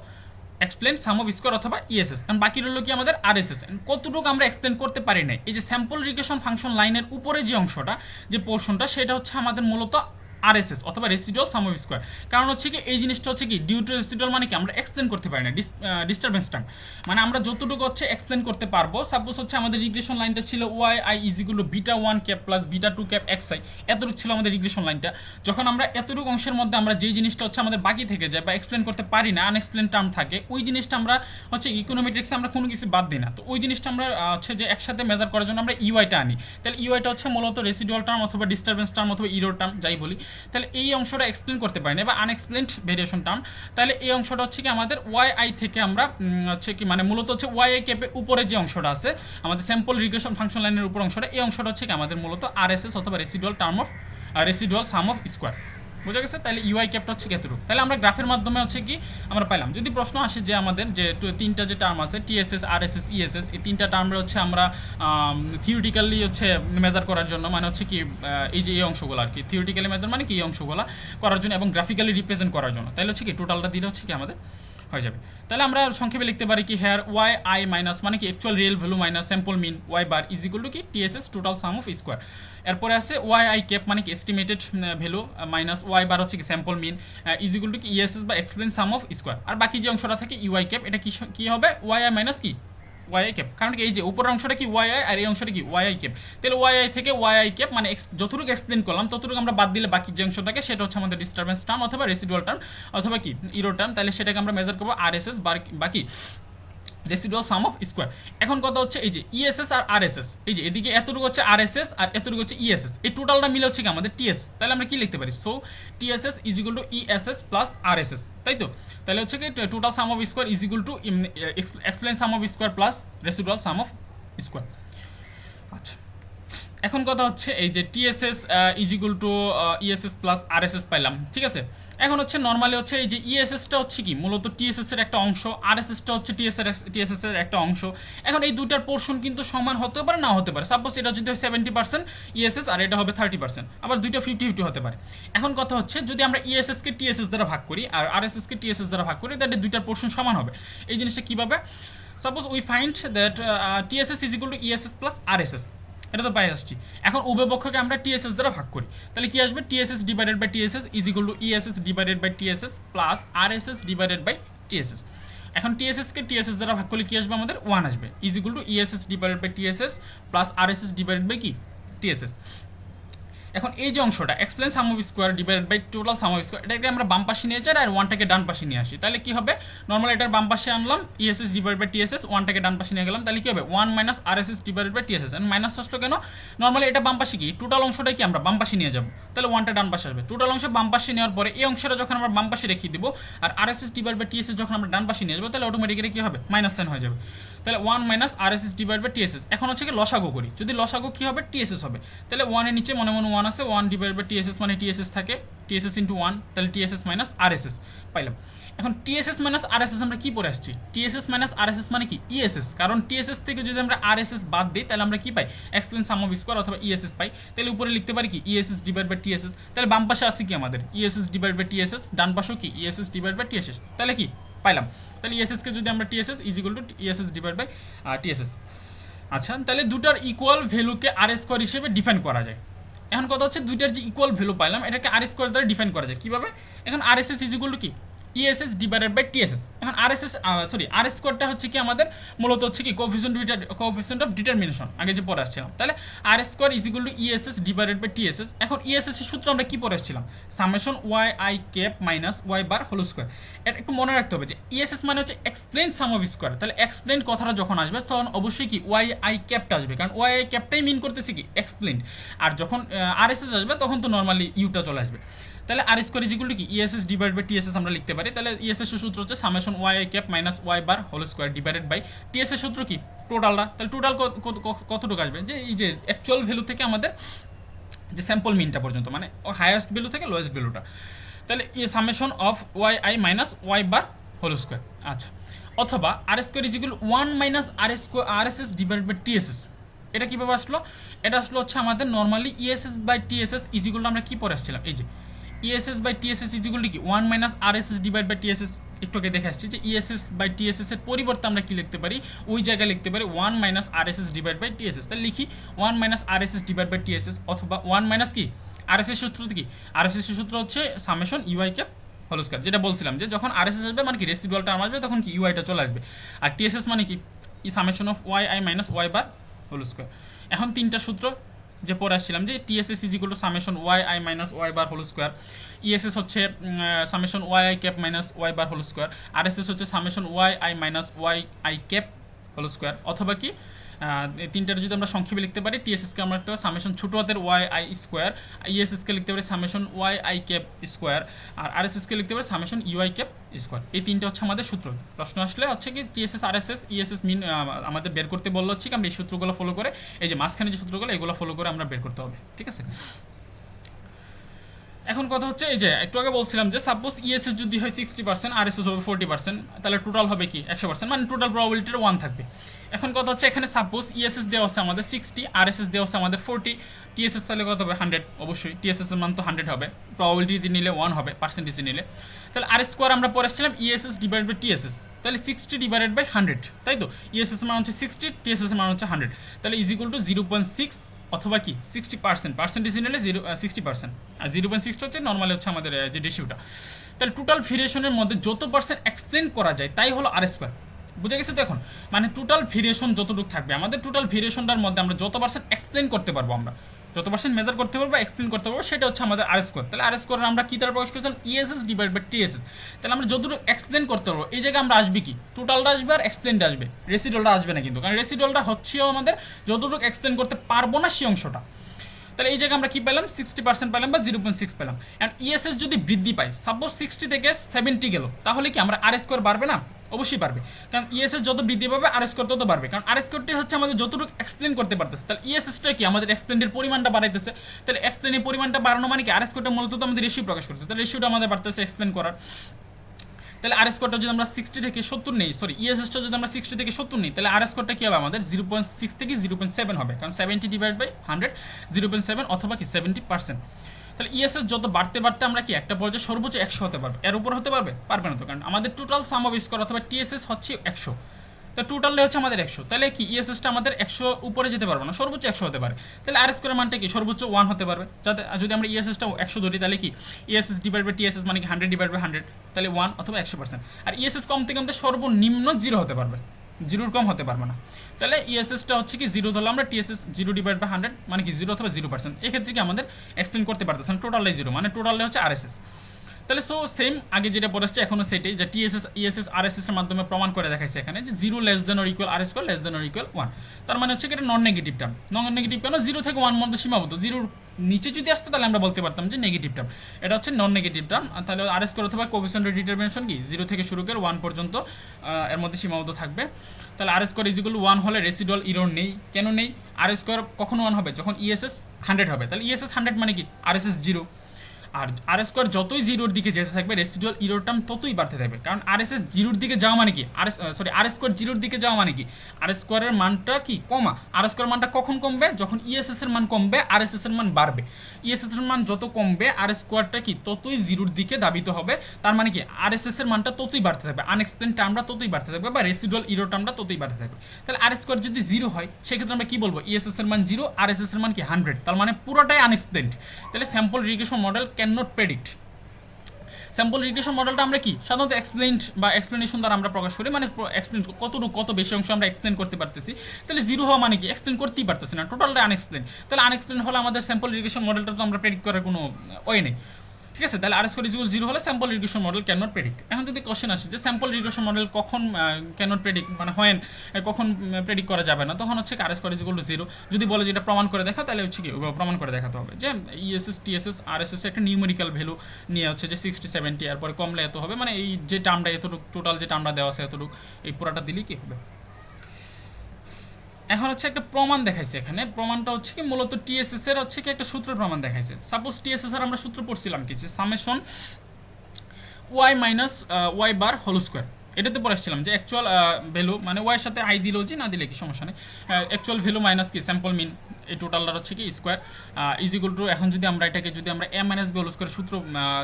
এক্সপ্লেন সাম অফ স্কোয়ার অথবা ইএসএস। কারণ বাকি রইল কি আমাদের আরএসএস। কতটুকু আমরা এক্সপ্লেন করতে পারি নাই, এই যে স্যাম্পল রিগ্রেশন ফাংশন লাইনের উপরে যে অংশটা যে পোর্শনটা সেটা হচ্ছে আমাদের মূলত আরএসএস অথবা রেসিডুয়াল সাম অফ স্কোয়ার। কারণ হচ্ছে কি এই জিনিসটা হচ্ছে কি ডিউ টু রেসিডুয়াল মানে কি আমরা এক্সপ্লেন করতে পারি না, ডিস্টারবেন্স টার্ম মানে আমরা যতটুকু হচ্ছে এক্সপ্লেন করতে পারবো। সাপোজ হচ্ছে আমাদের রিগ্রেশন লাইনটা ছিল ওয়াই আই ইজিগুলো beta one cap plus beta two cap x I, এতটুকু ছিল আমাদের রিগ্রেশন লাইনটা। যখন আমরা এতটুকু অংশের মধ্যে আমরা যেই জিনিসটা হচ্ছে আমাদের বাকি থেকে যায় বা এক্সপ্লেন করতে পারি না, আনএক্সপ্লেন টার্ম থাকে, ওই জিনিসটা আমরা হচ্ছে ইকোনোমেট্রিক্সে আমরা কোনো কিছু বাদ দিই না। তো ওই জিনিসটা আমরা হচ্ছে যে একসাথে মেজার করার জন্য আমরা ইউআইটা আনি। তাহলে ইউআইটা হচ্ছে মূলত রেসিডুয়াল টার্ম অথবা ডিস্টারবেন্স টার্ম অথবা ইরোর টার্ম যাই বলি। তাহলে এই অংশটা এক্সপ্লেন করতে পারি না বা আনএক্সপ্লেনড ভেরিয়েশন টার্ম। তাহলে এই অংশটা হচ্ছে কি আমাদের ওয়াই আই থেকে আমরা হচ্ছে কি মানে মূলত হচ্ছে ওয়াই আই ক্যাপের উপরে যে অংশটা আছে আমাদের স্যাম্পল রিগ্রেশন ফাংশন লাইনের উপর অংশটা, এই অংশটা হচ্ছে কি আমাদের মূলত আরএসএস অথবা রেসিডুয়াল সাম অফ স্কোয়ার। বুঝা গেছে? তাহলে ইউআই ক্যাপটা হচ্ছে কতটুকু, তাহলে আমরা গ্রাফের মাধ্যমে হচ্ছে কি আমরা পাইলাম। যদি প্রশ্ন আসে যে আমাদের যে তিনটা যে টার্ম আছে টিএসএস আরএসএস ইএসএস, এই তিনটা টার্মে হচ্ছে আমরা থিওরিটিক্যালি হচ্ছে মেজার করার জন্য মানে হচ্ছে কি এই যে এই অংশগুলো আর কি থিওরিটিক্যালি মেজার মানে কি এই অংশগুলো করার জন্য এবং গ্রাফিক্যালি রিপ্রেজেন্ট করার জন্য, তাহলে হচ্ছে কি টোটালটা দিলে হচ্ছে কি আমাদের হয়ে যাবে। তাহলে আমরা সংক্ষেপে লিখতে পারি কি হেয়ার ওয়াই আই মাইনাস মানে কি actual real value minus sample mean Y bar is equal to কি TSS total sum of square. এরপরে আছে ওয়াই আই ক্যাপ মানে কি estimated value minus Y bar হচ্ছে কি sample mean is equal to কি ইএসএস বা এক্সপ্লেন সাম অফ স্কোয়ার। আর বাকি যে অংশটা থাকে ইউআই ক্যাপ এটা কি হবে ওয়াই আই মাইনাস কি ওয়াই আই ক্যাপ, কারণ কি এই যে উপরের অংশটা কি ওয়াই আই আর এই অংশটা কি ওয়াই আই ক্যাপ। তাহলে ওয়াই আই থেকে ওয়াই আই ক্যাপ মানে যতটুকু এক্সপ্লেন করলাম ততটুকু আমরা বাদ দিলে বাকি যে অংশ থাকে সেটা হচ্ছে আমাদের ডিস্টারবেন্স টার্ম অথবা রেসিডুয়াল টার্ম অথবা কি ইরো টার্ম। তাহলে সেটাকে আমরা মেজার করবো আরএসএস বাকি রেসিডুয়াল সাম অফ স্কোয়ার। এখন কথা হচ্ছে এই যে ইএসএস আর আরএসএস, এই যে এদিকে এতটুকু হচ্ছে আরএসএস আর এতটুকু হচ্ছে ইএসএস, এই টোটালটা মিলে হচ্ছে কি আমাদের টিএসএস। তাহলে আমরা কি লিখতে পারি so TSS is equal to ESS plus RSS, তাই তো? তাহলে হচ্ছে কি total sum of square is equal to explain sum of square plus residual sum of square. আচ্ছা, এখন কথা হচ্ছে এই যে TSS is equal to ESS plus RSS পাইলাম, ঠিক আছে? এখন হচ্ছে নর্মালি হচ্ছে এই যে ইএসএসটা হচ্ছে কি মূলত টিএসএস এর একটা অংশ, আরএসএসটা হচ্ছে টিএসএস এর একটা অংশ। এখন এই দুইটার পোর্শন কিন্তু সমান হতে পারে না হতে পারে। সাপোজ এটা যদি হয় 70% ইএসএস আর এটা হবে 30%, আবার দুইটা 50-50 হতে পারে। এখন কথা হচ্ছে যদি আমরা ইএসএসকে টিএসএস দ্বারা ভাগ করি আর আরএসএসকে টিএসএস দ্বারা ভাগ করি তাহলে দুইটার পোর্শন সমান হবে। এই জিনিসটা কীভাবে? Suppose we find that TSS is equal to ESS plus RSS, এটা তো পাই আসছি। এখন উভয় পক্ষকে আমরা টিএসএস দ্বারা ভাগ করি তাহলে কি আসবে TSS divided by TSS is equal to ESS divided by TSS plus RSS divided by TSS. এখন টিএসএসকে টিএসএস দ্বারা ভাগ করলে কি আসবে আমাদের 1 আসবে is equal to ESS divided by TSS plus RSS divided by কি টিএসএস। এখন এই যে অংশটা explained sum of square divided by total sum of square, এটাকে আমরা বাম পাশে নিয়ে যাই আর ওয়ানটাকে ডান পাশে নিয়ে আসি। তাহলে কি হবে নর্মালি এটার বাম পাশে আনলাম ইএসএস ডিভাইড বাই টিএসএস, ওয়ানটাকে ডান পাশে নিয়ে গেলাম, তাহলে কি হবে 1 minus RSS divided by TSS. And minus আসলো কেন? নর্মালি এটা বাম পাশে কি টোটাল অংশটাই কি আমরা বাম পাশে নিয়ে যাব, তাহলে ওয়ানটা ডান পাশে আসবে। টোটাল অংশ বাম পাশে নেওয়ার পরে এই অংশটা যখন আমরা বাম পাশে রেখে দিব আর আরএসএস ডিভাইড বাই টিএসএস যখন আমরা ডান পাশে নিয়ে যাবো তাহলে অটোমেটিক্যালি কি হবে মাইনাস সাইন হয়ে যাবে। তাহলে 1 minus RSS divide by TSS. এখন হচ্ছে কি লসাগু করি, যদি লসাগু কি হবে টিএসএস হবে, তাহলে 1 এর নিচে মনে মনে 1 আছে, 1 ডিভাইড বাই টিএসএস মানে টিএসএস থাকে টিএসএস ইন্টু 1, তাহলে টিএসএস মাইনাস আরএসএস পাইলাম। এখন টিএসএস মাইনাস আরএসএস আমরা কি পড়ে আসছি টিএসএস মাইনাস আরএসএস মানে কি ইএসএস, কারণ টিএসএস থেকে যদি আমরা আরএসএস বাদ দিই তাহলে আমরা কি পাই এক্সপ্লেন সাম অফ স্কোয়ার অথবা ইএসএস পাই। তাহলে উপরে লিখতে পারি কি ইএসএস ডিভাইড বাই টিএসএস। তাহলে বাম পাশে আছে কি আমাদের ইএসএস ডিভাইড বাই টিএসএস, ডান পাশেও কি ইএসএস ডিভাইড বাই টিএসএস, তাহলে কি পাইলাম। তাহলে ইএসএসকে যদি আমরা TSS is equal to ESS divide by TSS. আচ্ছা, তাহলে দুটার ইকুয়াল ভ্যালুকে আর স্কোয়ার হিসেবে ডিফাইন করা যায়। এখন কথা হচ্ছে দুইটার যে ইকুয়াল ভ্যালু পাইলাম এটাকে আর স্কোয়ার দ্বারা ডিফাইন করা যায় কীভাবে? এখন আরএসএস ইজ ইকুয়াল টু কি ইএসএস ডিভাইডেড বাই টিএসএস। এখন আর স্কোয়ারটা হচ্ছে কি আমাদের মূলত হচ্ছে কি কোএফিসিয়েন্ট অফ ডিটারমিনেশন আগে যে পড়ে আসছিলাম। তাহলে R square is equal to ESS divided by TSS. এখন ইএসএস এর সূত্র আমরা কি পড়ে আসছিলাম summation Y I cap minus Y bar whole square. এটা একটু মনে রাখতে হবে যে ইএসএস মানে হচ্ছে এক্সপ্লেন সাম অফ স্কোয়ার। তাহলে এক্সপ্লেন কথাটা যখন আসবে তখন অবশ্যই কি ওয়াই আই ক্যাপটা আসবে, কারণ ওয়াই আই ক্যাপটাই মিন করতেছে কি এক্সপ্লেন। আর যখন আরএসএস আসবে তখন তো নর্মালি ইউটা চলে আসবে। তাহলে R square is equal to কি ইএসএস ডিভাইড বাই টিএসএস আমরা লিখতে পারি। তাহলে ইএসএস এর সূত্র হচ্ছে summation Y I cap minus Y bar whole square divided by TS এর সূত্র কি টোটালটা। তাহলে টোটাল কতটুকু আসবে, যে এই যে অ্যাকচুয়াল ভ্যালু থেকে আমাদের যে স্যাম্পল মিনটা পর্যন্ত, মানে হাইয়েস্ট ভ্যালু থেকে লোয়েস্ট ভ্যালুটা। তাহলে summation of Y I minus Y bar whole square. আচ্ছা, অথবা R square is equal 1 minus R স্কোয়ার আর এস এস ডিভাইড বাই টিএসএস। এটা কীভাবে আসলো, এটা আসলো হচ্ছে আমাদের normally ESS by TSS is equal আমরা কী পরে আসছিলাম, এই যে ESS by TSS is equal কি 1 minus R S S divide by TSS. একটু আগে দেখে আসছি যে ইএসএস বাই টিএসএস এর পরিবর্তে আমরা কি লিখতে পারি, ওই জায়গায় লিখতে পারি 1 minus R S S divide by TSS. তাহলে লিখি 1 minus R S S divide by TSS, অথবা 1 মাইনাস কি আর এস এস সূত্র কি, আর এস এস সূত্র হচ্ছে summation UI cap whole square. যেটা বলছিলাম যে যখন আর এস এস আসবে মানে কি রেসিডুয়াল টার্ম আসবে, তখন কি ইউআইটা চলে আসবে। আর টিএসএস মানে কি summation of Y I minus Y bar whole square. এখন তিনটা সূত্র যে পরে আসছিলাম যে TSS is equal to summation Y I minus Y bar whole square, ESS হচ্ছে summation Y I cap minus Y bar whole square, R S S হচ্ছে summation Y I minus Y I cap whole square. অথবা কি তিনটার যদি আমরা সংক্ষেপে লিখতে পারি, টিএসএসকে আমরা লিখতে পারি সামেশন ছোটো হাতের ওয়াই আই স্কোয়ার, ইএসএসকে লিখতে পারি summation Y I cap square, আর আরএসএসকে লিখতে পারি সামেশন ইউআই ক্যাপ স্কোয়ার। এই তিনটা হচ্ছে আমাদের সূত্র। প্রশ্ন আসলে হচ্ছে কি টিএসএস আরএসএস ইএসএস মিন আমাদের বের করতে বললো হচ্ছে কি আমরা এই সূত্রগুলো ফলো করে, এই যে মাঝখানে যে সূত্রগুলো এগুলো ফলো করে আমরা বের করতে হবে, ঠিক আছে। এখন কথা হচ্ছে এই যে একটু আগে বলছিলাম যে সাপোজ ইএসএস যদি হয় 60%, আরএসএস হবে 40%, তাহলে টোটাল হবে কি 100%, মানে টোটাল প্রবাবিলিটির 1 থাকবে। এখন কথা হচ্ছে এখানে সাপোজ ইএসএস দেওয়া আছে আমাদের 60, আরএসএস দেওয়া আছে আমাদের 40, টিএসএস তাহলে কত হবে 100, অবশ্যই টিএসএস এর মান তো 100 হবে, প্রবাবিলিটি নিলে 1 হবে, পার্সেন্টেজে নিলে। তাহলে আর স্কোয়ার আমরা পরে আসছিলাম ইএসএস ডিভাইড বাই টিএসএস, তাহলে 60 ডিভাইডেড বাই 100, তাই তো ইএসএস এর মান হচ্ছে 60, টিএসএস এর মান হচ্ছে 100, তাহলে ইজ ইকুয়াল টু 0.6 অথবা কি 60%, পার্সেন্টেজ নিলে 60%, আর 0.6 হচ্ছে নর্মালি হচ্ছে আমাদের যে রেশিওটা। তাহলে টোটাল ভেরিয়েশনের মধ্যে যত পার্সেন্ট এক্সপ্লেন করা যায় তাই হলো আর স্কোয়ার। বুঝে গেছে তো? এখন মানে টোটাল ভেরিয়েশন যতটুকু থাকবে আমাদের টোটাল ভেরিয়েশনটার মধ্যে আমরা যত পার্সেন্ট এক্সপ্লেন করতে পারবো, আমরা যত পার্সেন্ট মেজার করতে পারবো এক্সপ্লেন করতে পারবো, সেটা হচ্ছে আমাদের আর স্কোয়ার। তাহলে আর স্কোয়ার আমরা কি দ্বারা প্রকাশ করেছিলাম, ইএসএস ডিভাইড বাই টিএসএস। তাহলে আমরা যতটুকু এক্সপ্লেন করতে পারবো এই জায়গায় আমরা আসবে কি টোটালটা আসবে আর এক্সপ্লেনটা আসবে, রেসিডুয়ালটা আসবে না কিন্তু, কারণ রেসিডুয়ালটা হচ্ছেও আমাদের যতটুকু এক্সপ্লেন করতে পারবো না সেই অংশটা। তাহলে এই জায়গায় আমরা কি পেলাম 60% পেলাম বা 0.6 পেলাম। অ্যান্ড ইএসএস যদি বৃদ্ধি পায়, সাপোজ 60 থেকে 70 গেল, তাহলে কি আমরা আর স্কোয়ার বাড়বে না? অবশ্যই পারবে, কারণ ইএসএস যত বৃদ্ধি পাবে আর স্কোয়ার তত বাড়বে, কারণ আর স্কোয়ারটি হচ্ছে আমাদের যতটুকু এক্সপ্লেন করতে পারতেছে। তাহলে ইএসএসটা কি আমাদের এক্সপ্লেনের পরিমাণটা বাড়াইতেছে, তাহলে এক্সপ্লেনের পরিমাণটা বাড়ানো মানে কি আর স্কোয়ারটা মূলত তো আমাদের রেশিও প্রকাশ করছে, তাহলে রেশিওটা আমাদের বাড়তেছে এক্সপ্লেন করার। তাহলে আর স্কোয়ারটা যদি আমরা 60 থেকে 70 নেই, সরি ইএসএসটা যদি আমরা 60 থেকে 70 নিই, তাহলে আর স্কোয়ারটা কি হবে আমাদের 0.6 থেকে 0.7 হবে, কারণ 70 ডিভাইড বাই 100 0.7 অথবা কি 70%। তাহলে ইএসএস যত বাড়তে বাড়তে আমরা কি একটা পর্যায়ে সর্বোচ্চ 100 হতে পারবে, এর উপর হতে পারবে না তো, কারণ আমাদের টোটাল সাম অফ স্কোয়ার অথবা টিএসএস হচ্ছে 100, তো টোটালে হচ্ছে আমাদের 100, তাহলে কি ইএসএসটা আমাদের 100 উপরে যেতে পারবে না, সর্বোচ্চ 100 হতে পারে। তাহলে আর স্কোয়ারের মানটা কি সর্বোচ্চ 1 হতে পারবে, যাতে যদি আমরা ইএসএসটা 100 ধরি, তাহলে কি ইএসএস ডিভাইড বাই টিএসএস মানে কি 100 ডিভাইড বাই 100, তাহলে 1 অথবা 100%। আর ইএসএস কমতে কমতে সর্বনিম্ন 0 হতে পারবে, 0-র কম হতে পারবে না। তাহলে ইএসএসটা হচ্ছে কি 0 ধরলে আমরা, টিএসএস 0 ডিভাইড বাই 100 মানে কি 0 অথবা 0%। এক্ষেত্রে কি আমাদের এক্সপ্লেন করতে পারতেছেন টোটালে 0, মানে টোটালে হচ্ছে আরএসএস। তাহলে সো সেম আগে যেটা পড়েছে এখনো সেটাই, যে টিএসএস ইএসএস আরএসএস এর মাধ্যমে প্রমাণ করে দেখাইছে এখানে যে 0 less than or equal R square less than or equal 1। তার মানে হচ্ছে এটা non negative term. Non negative কেন, 0 থেকে 1 মধ্যে সীমাবদ্ধ, 0 নিচে যদি আসতো তাহলে আমরা বলতে পারতাম যে নেগেটিভ টার্ম, এটা হচ্ছে নন নেগেটিভ টার্ম। তাহলে আর স্কোয়ার অথবা কোএফিসিয়েন্ট অফ ডিটারমিনেশন কি 0 থেকে শুরু করে 1 পর্যন্ত এর মধ্যে সীমাবদ্ধ থাকবে। তাহলে আর স্কোয়ার ইজ ইকুয়াল 1 হলে রেসিডুয়াল ইরর নেই। কেন নেই? আর স্কোয়ার কখন 1 হবে, যখন ইএসএস 100 হবে। তাহলে ইএসএস 100 মানে কি আরএসএস 0, আর আর স্কোয়ার যতই 0-র দিকে যেতে থাকবে রেসিডুয়াল ইরর টার্ম ততই বাড়তে থাকবে, কারণ আরএসএস 0-র দিকে যাওয়া মানে কি আর স্কোয়ার 0-র দিকে যাওয়া মানে কি আর স্কোয়ারের মানটা কি কমা। আর স্কোয়ার মানটা কখন কমবে, যখন ইএসএস এর মান কমবে আরএসএস এর মান বাড়বে। ইএসএস এর মান যত কমবে আর স্কোয়ারটা কি ততই 0-র দিকে ধাবিত হবে, তার মানে কি আরএসএস এর মানটা ততই বাড়তে থাকবে, আনএক্সপ্লেইনড টার্মটা ততই বাড়তে থাকবে, বা রেসিডুয়াল ইরর টার্মটা ততই বাড়তে থাকবে। তাহলে আর স্কোয়ার যদি 0 হয় সেক্ষেত্রে আমরা কি বলবো, ইএসএস এর মান 0, আরএসএস এর মান কি 100, তার মানে পুরোটাই আনএক্সপ্লেইনড। তাহলে sample regression model can not predict. Sample regression মডেলটা আমরা কি সাধারণত এক্সপ্লেইনড বা এক্সপ্লেনেশন দ্বারা আমরা প্রকাশ করি, মানে এক্সপ্লেন কত বেশি অংশ আমরা এক্সপ্লেন করতে পারতেছি। তাহলে 0 হওয়া মানে কি এক্সপ্লেন করতেই পারতেছি না, টোটালটা আনএক্সপ্লেন। তাহলে আনএক্সপ্লেন হলে আমাদের স্যাম্পল রিগ্রেশন মডেলটা তো আমরা প্রেডিক্ট করার কোনো ওয়ে নেই। ঠিক আছে, তাহলে আর স্কোয়ার ইজ ইকুয়াল 0 হলে sample regression model can not predict. এখন যদি কোশ্চেন আসে যে স্যাম্পল রিগ্রেশন মডেল কখন ক্যান নট প্রেডিক্ট, মানে হয় কখন প্রেডিক্ট করা যাবে না, তখন হচ্ছে আর স্কোয়ার ইজ ইকুয়াল টু 0। যদি বলে যে এটা প্রমাণ করে দেখা, তাহলে হচ্ছে কি প্রমাণ করে দেখাতে হবে যে ইএসএস টিএসএস আরএসএস একটা নিউমেরিক্যাল ভ্যালু নিয়ে হচ্ছে যে 60 70, এরপরে কমলে এত হবে, মানে এই যে টার্মটা এতটুকু টোটাল যে টার্মটা দেওয়া আছে এতটুকু, এই পুরাটা দিলেই কি হবে। এখন হচ্ছে একটা প্রমাণ দেখাইছে এখানে, প্রমাণটা হচ্ছে কি মূলত টিএসএস এর হচ্ছে কি একটা সূত্র প্রমাণ দেখাইছে। সাপোজ টিএসএস এর আমরা সূত্র পড়ছিলাম কি, যে summation y minus Y bar whole square, এটাতে পরে আসছিলাম যে অ্যাকচুয়াল ভ্যালু মানে ওয়াইয়ের সাথে আই দিলেও যে না দিলে কি সমস্যা নেই, অ্যাকচুয়াল ভ্যালু মাইনাস কি স্যাম্পল মিন, এই টোটালটা হচ্ছে কি স্কোয়ার ইজ ইকুয়াল টু, এখন যদি আমরা এটাকে যদি আমরা A minus B whole square সূত্র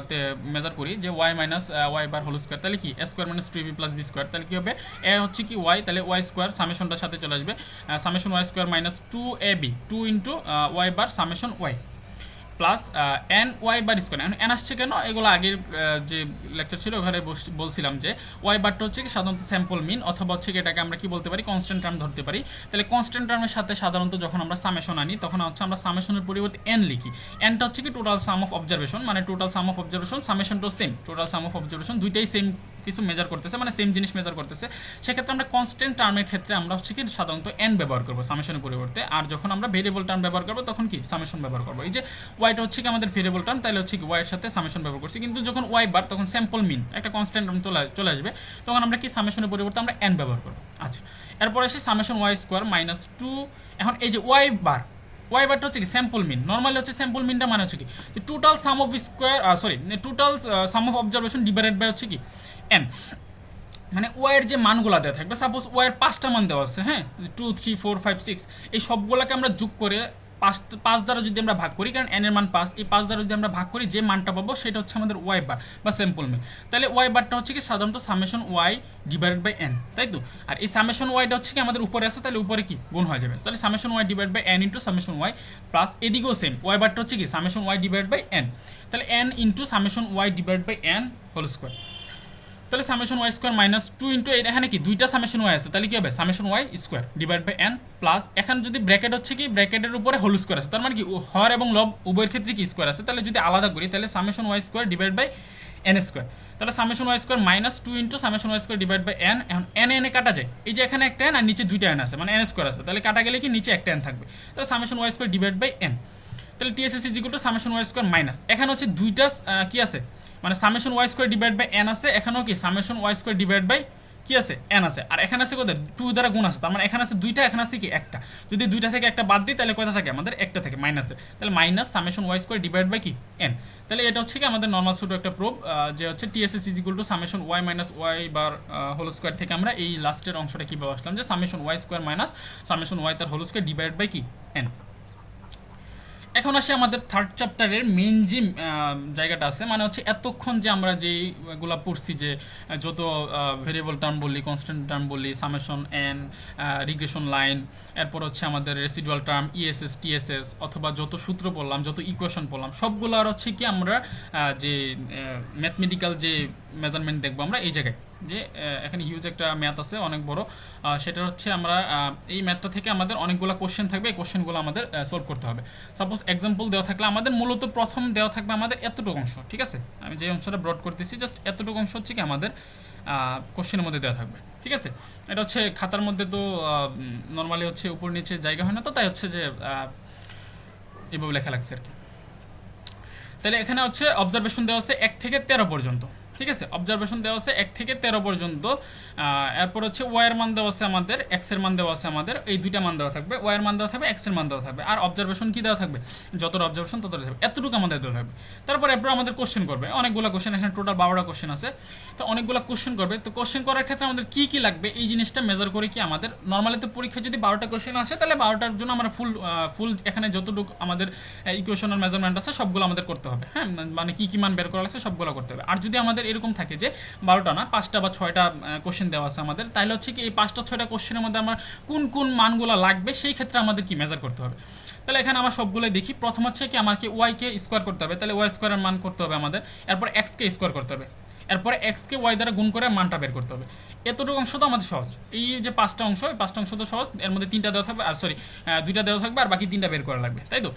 তে মেজার করি যে Y minus Y bar whole square, তাহলে কি A square minus 2ab plus B square, তাহলে কি হবে এ হচ্ছে কি ওয়াই, তাহলে ওয়াই স্কোয়ার সামেশনটার সাথে চলে আসবে, summation Y square minus 2ab 2 into Y bar summation Y plus N Y bar square. এখন এন আসছে কেন, এগুলো আগের যে লেকচার ছিল ওখানে বলছিলাম যে ওয়াই বারটা হচ্ছে কি সাধারণত স্যাম্পল মিন, অথবা হচ্ছে কি এটাকে আমরা কি বলতে পারি কনস্ট্যান্ট টার্ম ধরতে পারি। তাহলে কনস্ট্যান্ট টার্মের সাথে সাধারণত যখন আমরা সামেশন আনি তখন হচ্ছে আমরা সামেশনের পরিবর্তে এন লিখি। এনটা হচ্ছে কি টোটাল সাম অফ অবজারভেশন, মানে টোটাল সাম অফ অবজারভেশন, সামেশনটাও same, total sum of observation দুইটাই সেম কিছু মেজার করতেছে, মানে সেম জিনিস মেজার করতেছে। সেক্ষেত্রে আমরা কনস্ট্যান্ট টার্মের ক্ষেত্রে আমরা হচ্ছে কি সাধারণত এন ব্যবহার করবো সামেশনের পরিবর্তে, আর যখন আমরা ভেরিয়েবল টার্ম ব্যবহার করবো তখন কি সামেশন ব্যবহার করবো। এই যে ওয়াইটা হচ্ছে কি আমাদের ভেরিয়েবল টার্ম, তাহলে হচ্ছে কি ওয়াইয়ের সাথে সামেশন ব্যবহার করছি, কিন্তু যখন ওয়াই বার তখন স্যাম্পল মিন একটা কনস্ট্যান্ট টার্ম চলে আসবে, তখন আমরা কি সামেশনের পরিবর্তে আমরা এন ব্যবহার করবো। আচ্ছা, এরপর আসি সামেশন ওয়াই স্কোয়ার মাইনাস 2। এখন এই যে ওয়াই বারটা হচ্ছে কি স্যাম্পল মিন, নর্মালি হচ্ছে স্যাম্পল মিনটা মানে হচ্ছে কি total sum of square total sum of observation divided by হচ্ছে কি এন, মানে ওয়াইয়ের যে মানগুলো দেওয়া থাকবে, সাপোজ ওয়াইয়ের 5টা মান দেওয়া আছে, হ্যাঁ 2 3 4 5 6, এই সবগুলোকে আমরা যোগ করে 5 দ্বারা যদি আমরা ভাগ করি, কারণ এন এর মান 5, এই 5 দ্বারা যদি আমরা ভাগ করি যে মানটা পাবো সেটা হচ্ছে আমাদের ওয়াই বার বা স্যাম্পল মিন। তাহলে ওয়াই বারটা হচ্ছে কি সাধারণত summation y divided by n, তাই তো। আর এই সামেশন ওয়াইটা হচ্ছে কি আমাদের উপরে আছে, তাহলে উপরে কি গুণ হয়ে যাবে, তাহলে summation Y divide by N into summation Y plus এদিকেও সেম ওয়াই বারটা হচ্ছে কি summation Y divide by N, তাহলে N into summation Y divide by N whole square. তাহলে summation Y square minus 2 into এখানে কি দুইটা সামেশন ওয়াই আছে, তাহলে কি হবে summation Y square divide by N plus এখানে যদি ব্র্যাকেট হচ্ছে কি ব্র্যাকেটের উপরে হোল স্কোয়ার আছে, তার মানে কি হর এবং লব উভয়ের ক্ষেত্রে কি স্কোয়ার আছে, তাহলে যদি আলাদা করি তাহলে summation Y square divide by N square, তাহলে summation Y square minus 2 into summation Y square divide by N. এখন এন এনে কাটা যায়, এই যে এখানে একটা এন আর নিচে দুইটা এন আছে, মানে এন স্কোয়ার আছে, তাহলে কাটা গেলে কি নিচে একটা এন থাকবে, তাহলে summation Y square divide by N, তাহলে TSS is equal to summation Y square minus, এখানে হচ্ছে দুইটা কি আছে মানে summation Y square divide by N আছে, এখানেও কি summation Y square divide by কি আছে এন আছে, আর এখানে আছে কোথায় 2 দ্বারা গুণ আছে, তার মানে এখানে আছে দুইটা, এখানে আছে কি একটা, যদি দুইটা থেকে একটা বাদ দিই তাহলে কোথা থাকে আমাদের একটা থাকে মাইনাসে, তাহলে minus summation Y square divide by কি এন। তাহলে এটা হচ্ছে কি আমাদের নর্মাল ছোটো একটা প্রুফ যে হচ্ছে TSS is equal to summation y minus Y bar whole square থেকে আমরা এই লাস্টের অংশটা কীভাবে আসলাম যে summation Y square minus summation y তার হোল স্কোয়ার ডিভাইড বাই কি এন। এখন আসে আমাদের থার্ড চ্যাপ্টারের মেন যে জায়গাটা আছে, মানে হচ্ছে এতক্ষণ যে আমরা যেগুলো পড়ছি যে যত ভেরিয়েবল টার্ম বললি, কনস্ট্যান্ট টার্ম বললি, সামেশন এন, রিগ্রেশন লাইন, এরপর হচ্ছে আমাদের রেসিডুয়াল টার্ম ইএসএস টিএসএস, অথবা যত সূত্র বললাম, যত ইকুয়েশন বললাম, সবগুলো আর হচ্ছে কি আমরা যে ম্যাথমেটিক্যাল যে মেজারমেন্ট দেখবো আমরা এই জায়গায় যে এখানে হিউজ একটা ম্যাথ আছে অনেক বড়, সেটা হচ্ছে আমরা এই ম্যাথটা থেকে আমাদের অনেকগুলো কোশ্চেন থাকবে, এই কোশ্চেনগুলো আমাদের সলভ করতে হবে। সাপোজ এক্সাম্পল দেওয়া থাকলে আমাদের মূলত প্রথম দেওয়া থাকবে আমাদের এতটুকু অংশ, ঠিক আছে, আমি যে অংশটা ব্রড করতেছি জাস্ট এতটুকু অংশ হচ্ছে কি আমাদের কোশ্চেনের মধ্যে দেওয়া থাকবে, ঠিক আছে। এটা হচ্ছে খাতার মধ্যে তো নর্মালি হচ্ছে উপর নিচে জায়গা হয় না, তো তাই হচ্ছে যে এভাবে লেখা লাগছে আর কি। তাহলে এখানে হচ্ছে অবজারভেশন দেওয়া আছে 1 থেকে 13 পর্যন্ত, ঠিক আছে, অবজারভেশন দেওয়া আছে 1 থেকে 13 পর্যন্ত। এরপর হচ্ছে ওয়াইয়ের মান দেওয়া আছে আমাদের, এক্সের মান দেওয়া আছে আমাদের, এই দুইটা মান দেওয়া থাকবে, ওয়াইয়ের মান দেওয়া থাকবে, এক্সের মান দেওয়া থাকবে, আর অবজারভেশন কি দেওয়া থাকবে, যতটা অবজারভেশন ততটা থাকবে, এতটুকু আমাদের দেওয়া থাকবে। তারপর এরপর আমাদের কোশ্চেন করবে, অনেকগুলো কোশ্চেন, এখানে টোটাল 12টা কোশ্চেন আছে, তো অনেকগুলো কোশ্চেন করবে। তো কোশ্চেন করার ক্ষেত্রে আমাদের কী কী লাগবে এই জিনিসটা মেজার করে কি আমাদের নর্মালি তো পরীক্ষায় যদি 12টা কোশ্চেন আসে তাহলে 12টার জন্য আমরা ফুল এখানে যতটুকু আমাদের ইকুয়েশনের মেজারমেন্ট আছে সবগুলো আমাদের করতে হবে, হ্যাঁ, মানে কী কী মান বের করা আছে সবগুলো করতে হবে। আর যদি আমাদের এরকম থাকে যে 12টা না 5টা বা 6টা কোশ্চেন দেওয়া আছে আমাদের, তাহলে হচ্ছে কি এই 5টা 6টা কোশ্চেনের মধ্যে আমার কোন কোন মানগুলো লাগবে সেই ক্ষেত্রে আমাদের কি মেজার করতে হবে। তাহলে এখানে আমরা সবগুলোই দেখি। প্রথম হচ্ছে কি আমাকে ওয়াইকে স্কোয়ার করতে হবে, তাহলে ওয়াই স্কোয়ারের মান করতে হবে আমাদের, এরপর এক্সকে স্কোয়ার করতে হবে, এরপরে এক্সকে ওয়াই দ্বারা গুণ করে মানটা বের করতে হবে। এতটুকু অংশ তো আমাদের সহজ, এই যে 5টা অংশ, এই 5টা অংশ তো সহজ, এর মধ্যে 3টা দেওয়া থাকবে, আর সরি 2টা দেওয়া থাকবে, আর বাকি 3টা বের করা লাগবে, তাই তো।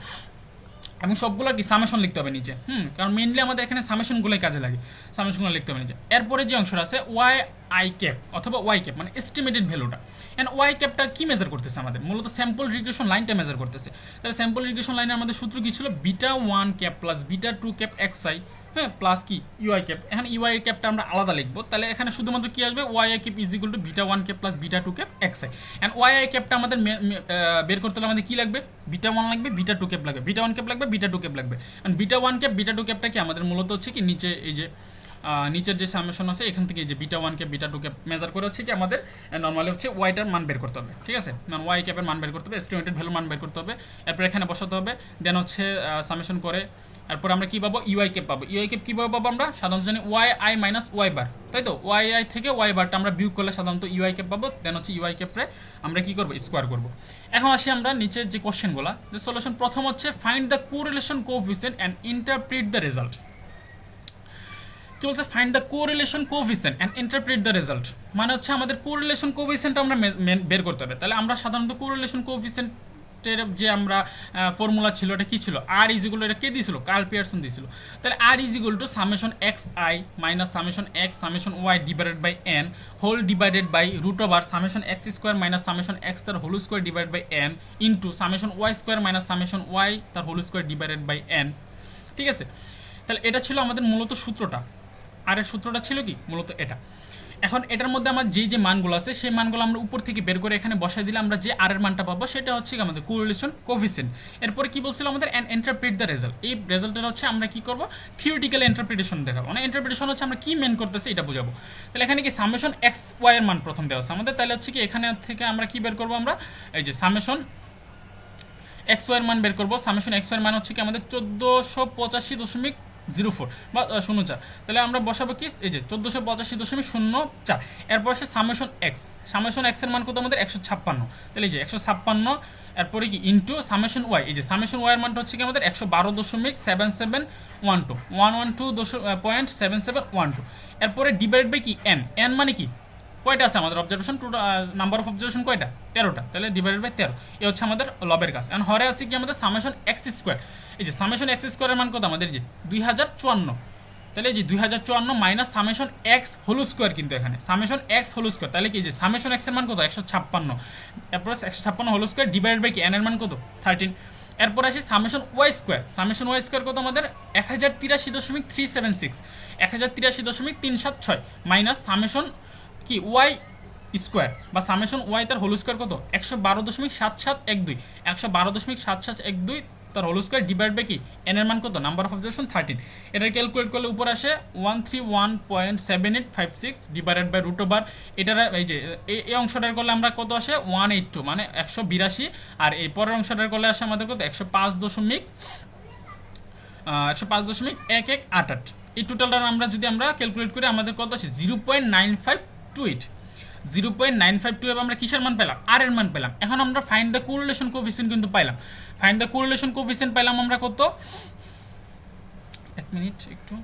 এবং সবগুলো কি সামেশন লিখতে হবে নিচে, কারণ মেইনলি আমাদের এখানে সামেশনগুলোই কাজে লাগে, সামেশনগুলো লিখতে হবে নিচে। এরপরে যে অংশটা আছে ওয়াই আই ক্যাপ অথবা ওয়াই ক্যাপ মানে এস্টিমেটেড ভ্যালুটা, অ্যান্ড ওয়াই ক্যাপটা কি মেজার করতেছে আমাদের, মূলত স্যাম্পল রিগ্রেশন লাইনটা মেজার করতেছে। তাহলে স্যাম্পল রিগ্রেশন লাইনে আমাদের সূত্র কি ছিল, beta 1 cap plus beta 2 cap x I, হ্যাঁ, প্লাস কি ইউআই ক্যাপ। এখানে ইউআই ক্যাপটা আমরা আলাদা লিখবো, তাহলে এখানে শুধুমাত্র কি আসবে, Y I cap is equal to beta 1 cap plus beta 2 cap x I. And Y I ক্যাপটা আমাদের বের করতে হলে আমাদের কি লাগবে, বিটা 1 লাগবে, বিটা 2 ক্যাপ লাগবে, বিটা 1 ক্যাপ লাগবে, বিটা 2 ক্যাপ লাগবে। অ্যান্ড বিটা 1 ক্যাপ বিটা 2 ক্যাপটা কি আমাদের মূলত হচ্ছে কি নিচে এই যে নিচের যে সামেশন আছে এখান থেকে এই যে beta 1 cap beta 2 cap measure করে হচ্ছে কি আমাদের নর্মালি হচ্ছে ওয়াইটার মান বের করতে হবে, ঠিক আছে, মানে ওয়াই ক্যাপের মান বের করতে হবে, এস্টিমেটেড ভ্যালু মান বের করতে হবে, এরপর এখানে বসাতে হবে, দেন হচ্ছে সামেশন করে এরপর আমরা কি পাবো, ইউআই ক্যাপ পাবো। ইউআই ক্যাপ কীভাবে পাবো আমরা, সাধারণত জানি Y I minus y bar, তাই তো, ওয়াই আই থেকে ওয়াই বারটা আমরা বিয়োগ করলে সাধারণত ইউআই ক্যাপ পাবো, দেন হচ্ছে ইউআই ক্যাপে আমরা কি করবো, স্কোয়ার করবো। এখন আসি আমরা নিচের যে কোশ্চেনগুলো, যে সলিউশন প্রথম হচ্ছে find the correlation coefficient and interpret the result. কি বলছে, find the correlation coefficient and interpret the result, মানে হচ্ছে আমাদের কোরিলেশন কোএফিসিয়েন্ট আমরা বের করতে হবে। তাহলে আমরা সাধারণত কোরিলেশন কোএফিসিয়েন্ট যে আমরা ফর্মুলা ছিল এটা কি ছিল, আর ইজিগুলো এটা কে দিয়েছিল, কার্ল পিয়ারসন দিয়েছিল। তাহলে আর is equal to summation x i minus summation x summation y divided by N whole divided by root over summation x square minus summation x তার whole square divided by N into summation Y square minus summation y তার whole square divided by n. ঠিক আছে, তাহলে এটা ছিল আমাদের মূলত সূত্রটা, আর এর সূত্রটা ছিল কি মূলত এটা। এখন এটার মধ্যে আমার যে মানগুলো আছে সেই মানগুলো আমরা উপর থেকে বের করে এখানে বসাই দিলে আমরা যে আর এর মানটা পাবো সেটা হচ্ছে আমাদের কোরিলেশন কোএফিসিয়েন্ট। এরপরে কি বলছিল আমাদের অ্যান্ড ইন্টারপ্রিট দ্য রেজাল্ট, এই রেজাল্টের হচ্ছে আমরা কি করবো, থিওরিটিক্যাল ইন্টারপ্রিটেশন দেখাবো, মানে ইন্টারপ্রিটেশন হচ্ছে আমরা কি মেন করতেছি এটা বুঝাবো। তাহলে এখানে কি সামেশন এক্স ওয়াই এর মান প্রথম দেওয়া আছে আমাদের, তাহলে হচ্ছে কি এখানে থেকে আমরা কি বের করবো, আমরা এই যে সামেশন এক্স ওয়াই এর মান বের করবো। সামেশন এক্স ওয়াই এর মান হচ্ছে কি আমাদের 1485.04 বা 04, তাহলে আমরা বসাবো কি এই যে 1485.04। এরপর আসে সামেশন এক্স এর মান কত আমাদের 156, তাহলে এই যে 156, এরপরে কি ইন্টু সামেশন ওয়াই, এই যে সামেশন ওয়াই এর মানটা হচ্ছে কি আমাদের 112.7712, এরপরে ডিভাইড বাই কি এন মানে কি কয়টা আছে আমাদের অবজারভেশন, নাম্বার অফ অবজারভেশন কয়টা, 13টা, তাহলে ডিভাইডেড বাই 13, এই হচ্ছে আমাদের লবের কাজ। এখন হরে আছে কি আমাদের সামেশন এক্স স্কোয়ার, এই যে সামেশন এক্স স্কোয়ারের মান কত আমাদের যে 2054, তাহলে এই যে 2054 minus summation x whole square, কিন্তু এখানে সামেশন এক্স হোল স্কোয়ার, তাহলে কি যে সামেশন এক্স এর মান কত 156, এরপর 156 হোল স্কোয়ার ডিভাইডেড বাই কি এন এর মান কত 13। এরপর আসি সামেশন ওয়াই স্কোয়ার কত আমাদের 1083.376, 1083.376 মাইনাস সামেশন কি ওয়াই স্কোয়ার বা সামেশন ওয়াই তার হোল স্কোয়ার কত 112.7712, তার হোল স্কোয়ার ডিভাইড বাই কি এন এর মান কত নাম্বার অফ অবজারভেশন 13। এটা ক্যালকুলেট করলে উপর আসে 131.7856 ডিভাইডেড বাই রুট ওভার, এটার এই যে এই অংশটার করলে আমরা কত আসে 182 মানে 182, আর এই পরের অংশটার করলে আসে আমাদের কত 105.1188। এই টোটালটা আমরা যদি আমরা ক্যালকুলেট করি আমাদের কত আসে 0.9528, 0.9528 আমরা কিসের মান পেলাম, আর এর মান পেলাম। এখন আমরা ফাইন্ড দ্য কোরিলেশন কোএফিসিয়েন্ট কিন্তু পাইলাম, ফাইন্ড দ্য কোরিলেশন কোএফিসিয়েন্ট পাইলাম আমরা কত, এক মিনিট একটু,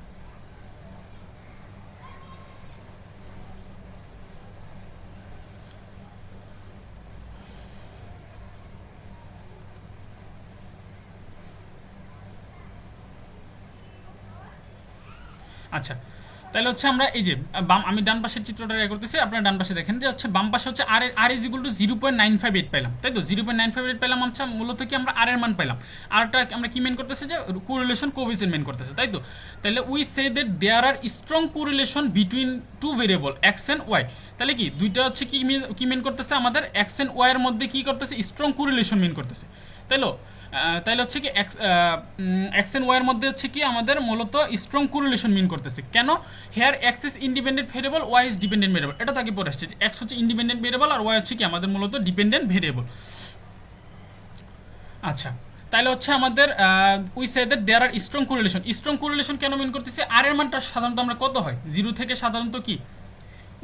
আচ্ছা তাহলে হচ্ছে আমরা এই যে আমি ডান পাশের চিত্রটা রেকর্ড করতেছি, আপনারা ডান পাশে দেখেন যে হচ্ছে বাম পাশে হচ্ছে আর ইজ ইকুয়াল টু 0.958 পেলাম, তাই তো 0.958 পেলাম। আচ্ছা মূলত কি আমরা আর এর মান পেলাম, আরটা আমরা কি মেন করতেছি যে কোরিলেশন কোএফিসিয়েন্ট মেন করতেছে, তাই তো। তাহলে we say that there are strong correlation between two variable x and y, তাহলে কি দুইটা হচ্ছে কি মেন করতেছে আমাদের এক্স এন্ড ওয়াই এর মধ্যে কি করতেছে স্ট্রং কোরিলেশন মেন করতেছে, তাইলে হচ্ছে কি এক্স এন্ড ওয়াই এর মধ্যে হচ্ছে কি আমাদের মূলত স্ট্রং কোরিলেশন মিন করতেছে। কেন, here x is independent variable, y is dependent variable, এটা তাকে পরে আসছে এক্স হচ্ছে ইন্ডিপেন্ডেন্ট ভেরিয়েবল আর ওয়াই হচ্ছে কি আমাদের মূলত ডিপেন্ডেন্ট ভেরিয়েবল। আচ্ছা তাহলে হচ্ছে আমাদের we say that there are strong correlation কেন মিন করতেছে, আর এর মানটা সাধারণত আমরা কত হয় 0 থেকে সাধারণত কি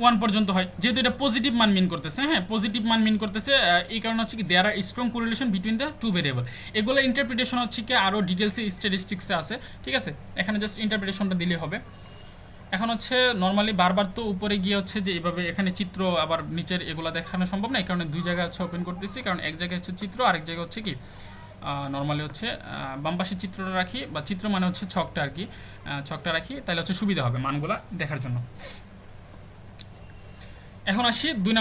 1 পর্যন্ত হয়, যেহেতু এটা পজিটিভ মান মিন করতেছে, হ্যাঁ পজিটিভ মান মিন করতেছে, এই কারণে হচ্ছে কি there are strong correlation between the two variable. এগুলো ইন্টারপ্রিটেশন হচ্ছে কি আরও ডিটেলসে স্ট্যাটিস্টিক্সে আছে, ঠিক আছে, এখানে জাস্ট ইন্টারপ্রিটেশনটা দিলেই হবে। এখন হচ্ছে নর্মালি বারবার তো উপরে গিয়ে হচ্ছে যে এইভাবে এখানে চিত্র আবার নিচের এগুলো দেখানো সম্ভব না, এই কারণে দুই জায়গায় হচ্ছে ওপেন করতেছি, কারণ এক জায়গায় হচ্ছে চিত্র আরেক জায়গায় হচ্ছে কি নর্মালি হচ্ছে বাম পাশে চিত্রটা রাখি, বা চিত্র মানে হচ্ছে ছকটা আর কি, ছকটা রাখি, তাহলে হচ্ছে সুবিধা হবে মানগুলা দেখার জন্য। এখন আসি 2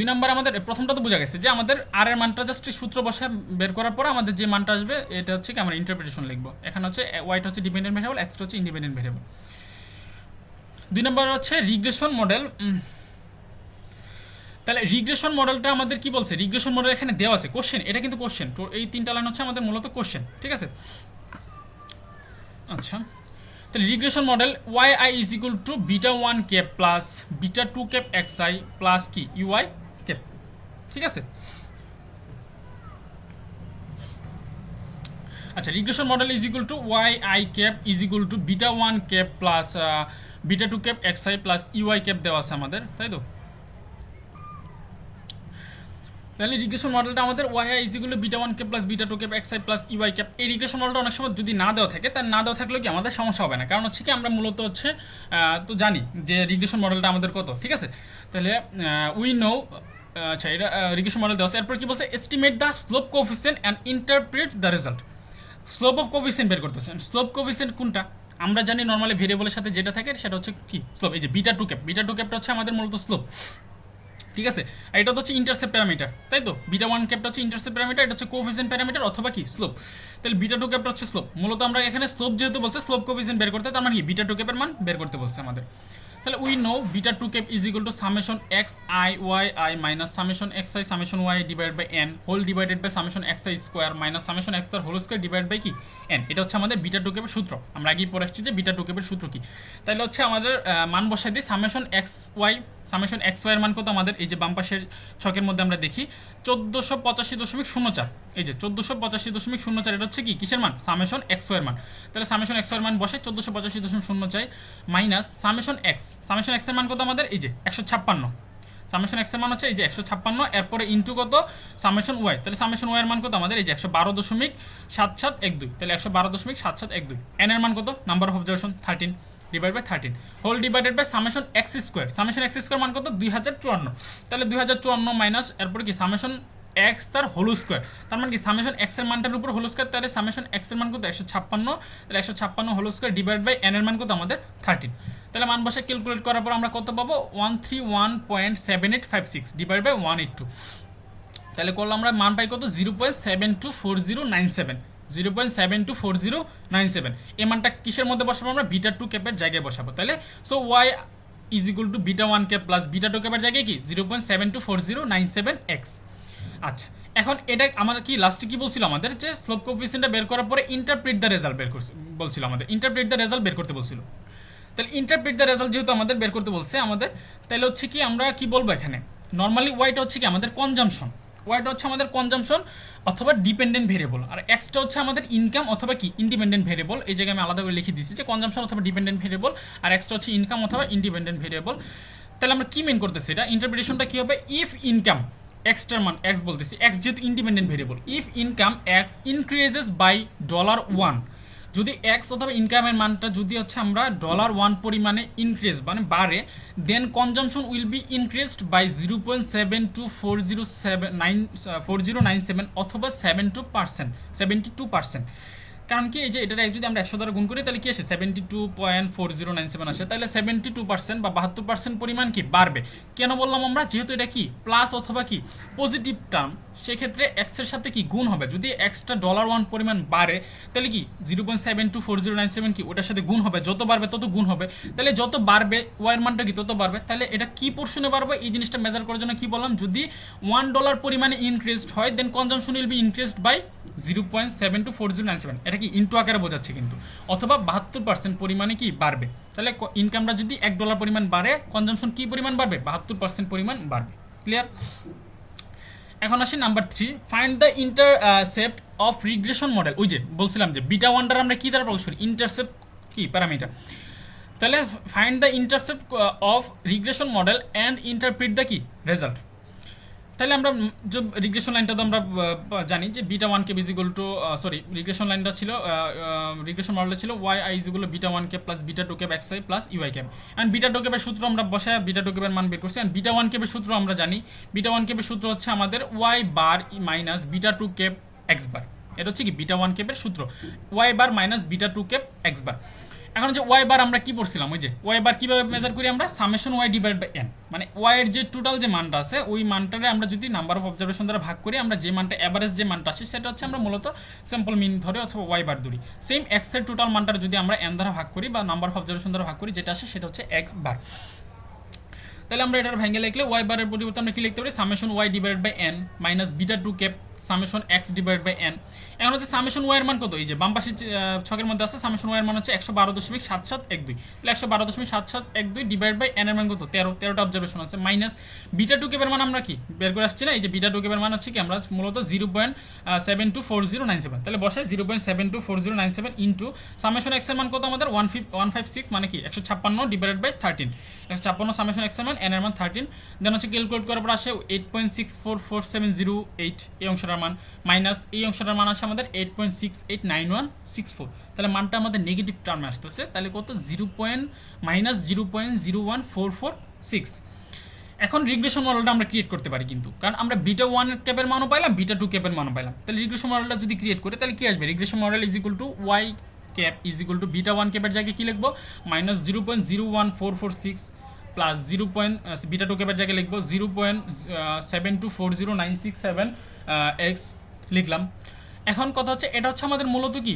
নাম্বার আমাদের প্রথমটা তো বোঝা গেছে যে আমাদের আর এর মানটা জাস্ট সূত্র বসে বের করার পর আমাদের যে মানটা আসবে এটা হচ্ছে কি আমরা ইন্টারপ্রিটেশন লিখবো। এখানে হচ্ছে ওয়াইটা হচ্ছে ডিপেন্ডেন্ট ভেরিয়েবল, এক্সটা হচ্ছে ইন্ডিপেন্ডেন্ট ভেরিয়েবল। 2 নাম্বার হচ্ছে রিগ্রেশন মডেল। তাহলে রিগ্রেশন মডেলটা আমাদের কি বলছে, রিগ্রেশন মডেল এখানে দেওয়া আছে কোশ্চেন, এটা কিন্তু কোশ্চেন, তো এই 3টা লাইন হচ্ছে আমাদের মূলত কোশ্চেন, ঠিক আছে। আচ্ছা, তাহলে regression model y I is equal to beta 1 cap plus beta 2 cap x I plus কি ইউআই ক্যাপ, ঠিক আছে। আচ্ছা, regression model is equal to Y I cap is equal to beta 1 cap plus beta 2 cap x I plus UI cap দেওয়া আছে আমাদের, তাই তো। তাহলে রিগ্রেশন মডেলটা আমাদের y I is equal to beta 1 cap plus beta 2 cap x I plus UI cap. এই regression মডেলটা অনেক সময় যদি না দেওয়া থাকে, তার না দেওয়া থাকলেও কি আমাদের সমস্যা হবে না, কারণ হচ্ছে কি আমরা মূলত হচ্ছে তো জানি যে রিগ্রেশন মডেলটা আমাদের কত, ঠিক আছে। তাহলে উই নো, আচ্ছা এটা রিগ্রেশন মডেল দেওয়া আছে। এরপর কি বলছে, estimate the slope coefficient and interpret the result. Slope of coefficient বের করতে হচ্ছে। স্লোপ কোফিসিয়েন্ট কোনটা, আমরা জানি নর্মালি ভেরিয়েবলের সাথে যেটা থাকে সেটা হচ্ছে কি স্লোপ। এই যে বিটা 2 ক্যাপ, বিটা 2 ক্যাপটা হচ্ছে আমাদের মূলত স্লোপ, ঠিক আছে। আর এটা হচ্ছে ইন্টারসেপ্ট প্যারামিটার, তাই তো। বিটা 1 ক্যাপটা হচ্ছে ইন্টারসেপ্ট প্যারামিটার, এটা হচ্ছে কোফিসিয়েন্ট প্যারামিটার অথবা কি স্লোপ। তাহলে বিটা 2 ক্যাপটা হচ্ছে স্লোপ। মূলত আমরা এখানে স্লোপ যেহেতু বলছে, স্লোপ কোফিসিয়েন্ট বের করতে, তার মানে কি বিটা 2 ক্যাপের মান বের করতে বলছে আমাদের। তাহলে we know beta 2 cap is equal to summation x i y I minus summation x i summation Y divide by N whole divided by summation x I square minus summation x আর whole square divide by কি n. এটা হচ্ছে আমাদের beta 2 ক্যাপের সূত্র। আমরা আগেই পড়ে আসছি যে বিটা 2 ক্যাপের সূত্র কি। তাহলে হচ্ছে আমাদের মান বসাই দিই, summation x y, summation x y এর মান কত আমাদের, এই যে বাম পাশের ছকের মধ্যে আমরা দেখি 1485.04। এই যে 1485.04, এটা হচ্ছে কি কিসের মান, সামেশন এক্স ওয়াই এর মান। তাহলে সামেশন এক্স ওয়াই এর মান বসে 1485.04 minus summation x, summation x এর মান কত আমাদের, এই যে 156। সামেশন এক্স এর মান হচ্ছে এই যে 156, এরপরে ইন্টু কত সামেশন ওয়াই। তাহলে সামেশন ওয়াই এর মান কত আমাদের, এই যে 112.7712। তাহলে 112.7712। এন এর মান কত, number of observation 13 divide by 13 whole divided by summation x square. Summation x square মান কত 2054। তাহলে 2054 মাইনাস এরপরে কি সামেশন এক্স তার হোল স্কোয়ার, তার মানে কি সামেশন এক্স এর মানটার উপর হোল স্কোয়ার, তাহলে সামেশন এক্স এর মান কত 156। তাহলে 156 whole square divide by n এর মান কত আমাদের 13। তাহলে মান বসে ক্যালকুলেট করার পর আমরা কত পাবো, 131.7856 ডিভাইড বাই 182। তাহলে করলে আমরা মান পাই কত 0.724097, 0.724097। এই মানটা কিসের মধ্যে বসাবো আমরা, বিটা 2 ক্যাপের জায়গায় বসাবো। তাহলে so y is equal to beta 1 cap plus beta 2 ক্যাপের জায়গায় কি 0.724097x। আচ্ছা, এখন এটা আমরা কি লাস্টে কি বলছিল আমাদের, যে স্লোপ কোএফিসিয়েন্টটা বের করার পরে ইন্টারপ্রিট দ্য রেজাল্ট বের করছে বলছিল আমাদের, ইন্টারপ্রিট দ্য রেজাল্ট বের করতে বলছিল। তাহলে ইন্টারপ্রিট দ্য রেজাল্ট যেহেতু আমাদের বের করতে বলছে আমাদের, তাহলে হচ্ছে কি আমরা কি বলবো এখানে, নর্মালি ওয়াইটা হচ্ছে কি আমাদের কনজাম্পশন, ওয়াইটা হচ্ছে আমাদের কনজাম্পশন অথবা ডিপেন্ডেন্ট ভেরিয়েবল, আর এক্সটা হচ্ছে আমাদের ইনকাম অথবা কি ইন্ডিপেন্ডেন্ট ভেরিয়েবল। এই জায়গায় আমি আলাদা করে লিখে দিচ্ছি যে কনজাম্পশন অথবা ডিপেন্ডেন্ট ভেরিয়েবল, আর এক্সটা হচ্ছে ইনকাম অথবা ইন্ডিপেন্ডেন্ট ভেরিয়েবল। তাহলে আমরা কি মেন করতেছি, এটা ইন্টারপ্রিটেশনটা কি হবে, ইফ ইনকাম এক্সটার মান এক্স বলতেছি, এক্স যেহেতু independent variable, if income x increases by $1, যদি এক্স অথবা ইনকামের মানটা যদি হচ্ছে আমরা $1 পরিমাণে ইনক্রিজ মানে বাড়ে, then consumption will be increased by 0.724097 অথবা 72%। কারণ কি এই যে এটা যদি আমরা 100 দ্বারা গুণ করি তাহলে কি আসে 72.4097 আসে, তাহলে 72% বা 72% পরিমাণ কি বাড়বে। কেন বললাম আমরা, যেহেতু এটা কি প্লাস অথবা কি পজিটিভ টার্ম, সেক্ষেত্রে এক্সের সাথে কি গুণ হবে। যদি এক্সটা $1 পরিমাণ বাড়ে তাহলে কি 0.724097 কি ওটার সাথে গুণ হবে, যত বাড়বে তত গুণ হবে, তাহলে যত বাড়বে ওয়াইয়ের মানটা কি তত বাড়বে। তাহলে এটা কি পোর্শনে বাড়বে, এই জিনিসটা মেজার করার জন্য কি বললাম, যদি $1 পরিমাণে ইনক্রিজড হয় then consumption will be increased by 0.724097, এটা কি ইনটু আকারে বোঝাচ্ছে কিন্তু, অথবা 72% পরিমাণে কি বাড়বে। তাহলে ইনকামটা যদি $1 পরিমাণ বাড়ে, কনজাম্পশন কি পরিমাণ বাড়বে, 72% পরিমাণ বাড়বে। ক্লিয়ার। এখন আসি number 3, find the intercept of regression model. ওই যে বলছিলাম যে বিটা 1 আমরা কি দ্বারা প্রকাশ করি, ইন্টারসেপ্ট কি প্যারামিটার। তাহলে find the intercept of regression model and interpret the কি রেজাল্ট। তাহলে আমরা যে রিগ্রেশন লাইনটা তো আমরা জানি যে বিটা 1 কে ইকুয়াল টু রিগ্রেশন লাইনটা ছিল, রিগ্রেশন মডেলটা ছিল Y i equal to beta 1 কে প্লাস বিটা 2 কে এক্স আই প্লাস ইউআই কে। এন্ড বিটা 2 কে এর সূত্র আমরা বসায় বিটা 2 কে এর মান বের করছি। এন্ড বিটা 1 কে এর সূত্র আমরা জানি, বিটা 1 কে এর সূত্র হচ্ছে আমাদের ওয়াই বার মাইনাস বিটা 2 কে এক্স বার। এটা হচ্ছে কি বিটা ওয়ান ক্যাপের সূত্র, y bar minus beta two cap x bar. এখন হচ্ছে ওয়াই বার আমরা কি পড়ছিলাম, ওই যে ওয়াই বার কিভাবে মেজার করি আমরা, summation Y divide by n, মানে ওয়াই এর যে টোটাল যে মানটা আছে ওই মানটারে আমরা যদি নাম্বার অফ অবজারভেশন দ্বারা ভাগ করি, আমরা যে মানটা এভারেজ যে মানটা আসে সেটা হচ্ছে আমরা মূলত স্যাম্পল মিন ধরে অথবা ওয়াই বার ধরি। সেম এক্স এর টোটাল মানটা যদি আমরা এন দ্বারা ভাগ করি বা নাম্বার অফ অবজারভেশন দ্বারা ভাগ করি, যেটা আসে সেটা হচ্ছে এক্স বার। তাহলে আমরা এটার ভেঙে লিখলে ওয়াই বারের পরিবর্তে আমরা কি লিখতে পারি, summation Y divide by n minus beta two cap summation x divide by N. এখন হচ্ছে সামেশন ওয়াই এর মান কত, এই যে বাম পাশে ছকের মধ্যে আছে সামেশন ওয়াই এর মান হচ্ছে 112.7712, তাহলে 112.7712 ডিভাইড বাই এন এর মান কত 13টা অবজারভেশন আছে, মাইনাস বিটা টু ক্যাপের মান আমরা কি বের করে আসছি না, এই যে বিটা টু ক্যাপের মান হচ্ছে কি আমরা মূলত 0.724097, তাহলে বসাই 0.724097 ইন্টু সামেশন এক্স এর মান কত আমাদের 156, মানে কি 156 ডিভাইডেড বাই 13, 156 সামেশন এক্স এর মান, এন এর মান 13, দেন হচ্ছে ক্যালকুলেট করার পর আসে 8.644708 এই অংশটার মান, মাইনাস এই অংশটার মান আসে আমাদের 8.689164, তাহলে মানটা আমাদের নেগেটিভ টার্মে আসতেছে, তাহলে কত -0.014446। এখন রিগ্রেশন মডেলটা আমরা ক্রিয়েট করতে পারি কিন্তু, কারণ আমরা বিটা ওয়ান ক্যাপের মানও পাইলাম, বিটা টু ক্যাপের মানও পাইলাম, তাহলে রিগ্রেশন মডেলটা যদি ক্রিয়েট করে তাহলে কি আসবে, regression model is equal to y cap is equal to beta one ক্যাপের জায়গায় কি লিখবো, -0.01446 প্লাস বিটা টু ক্যাপের জায়গায় লিখবো 0.72409667 এক্স লিখলাম। এখন কথা হচ্ছে এটা হচ্ছে আমাদের মূলত কি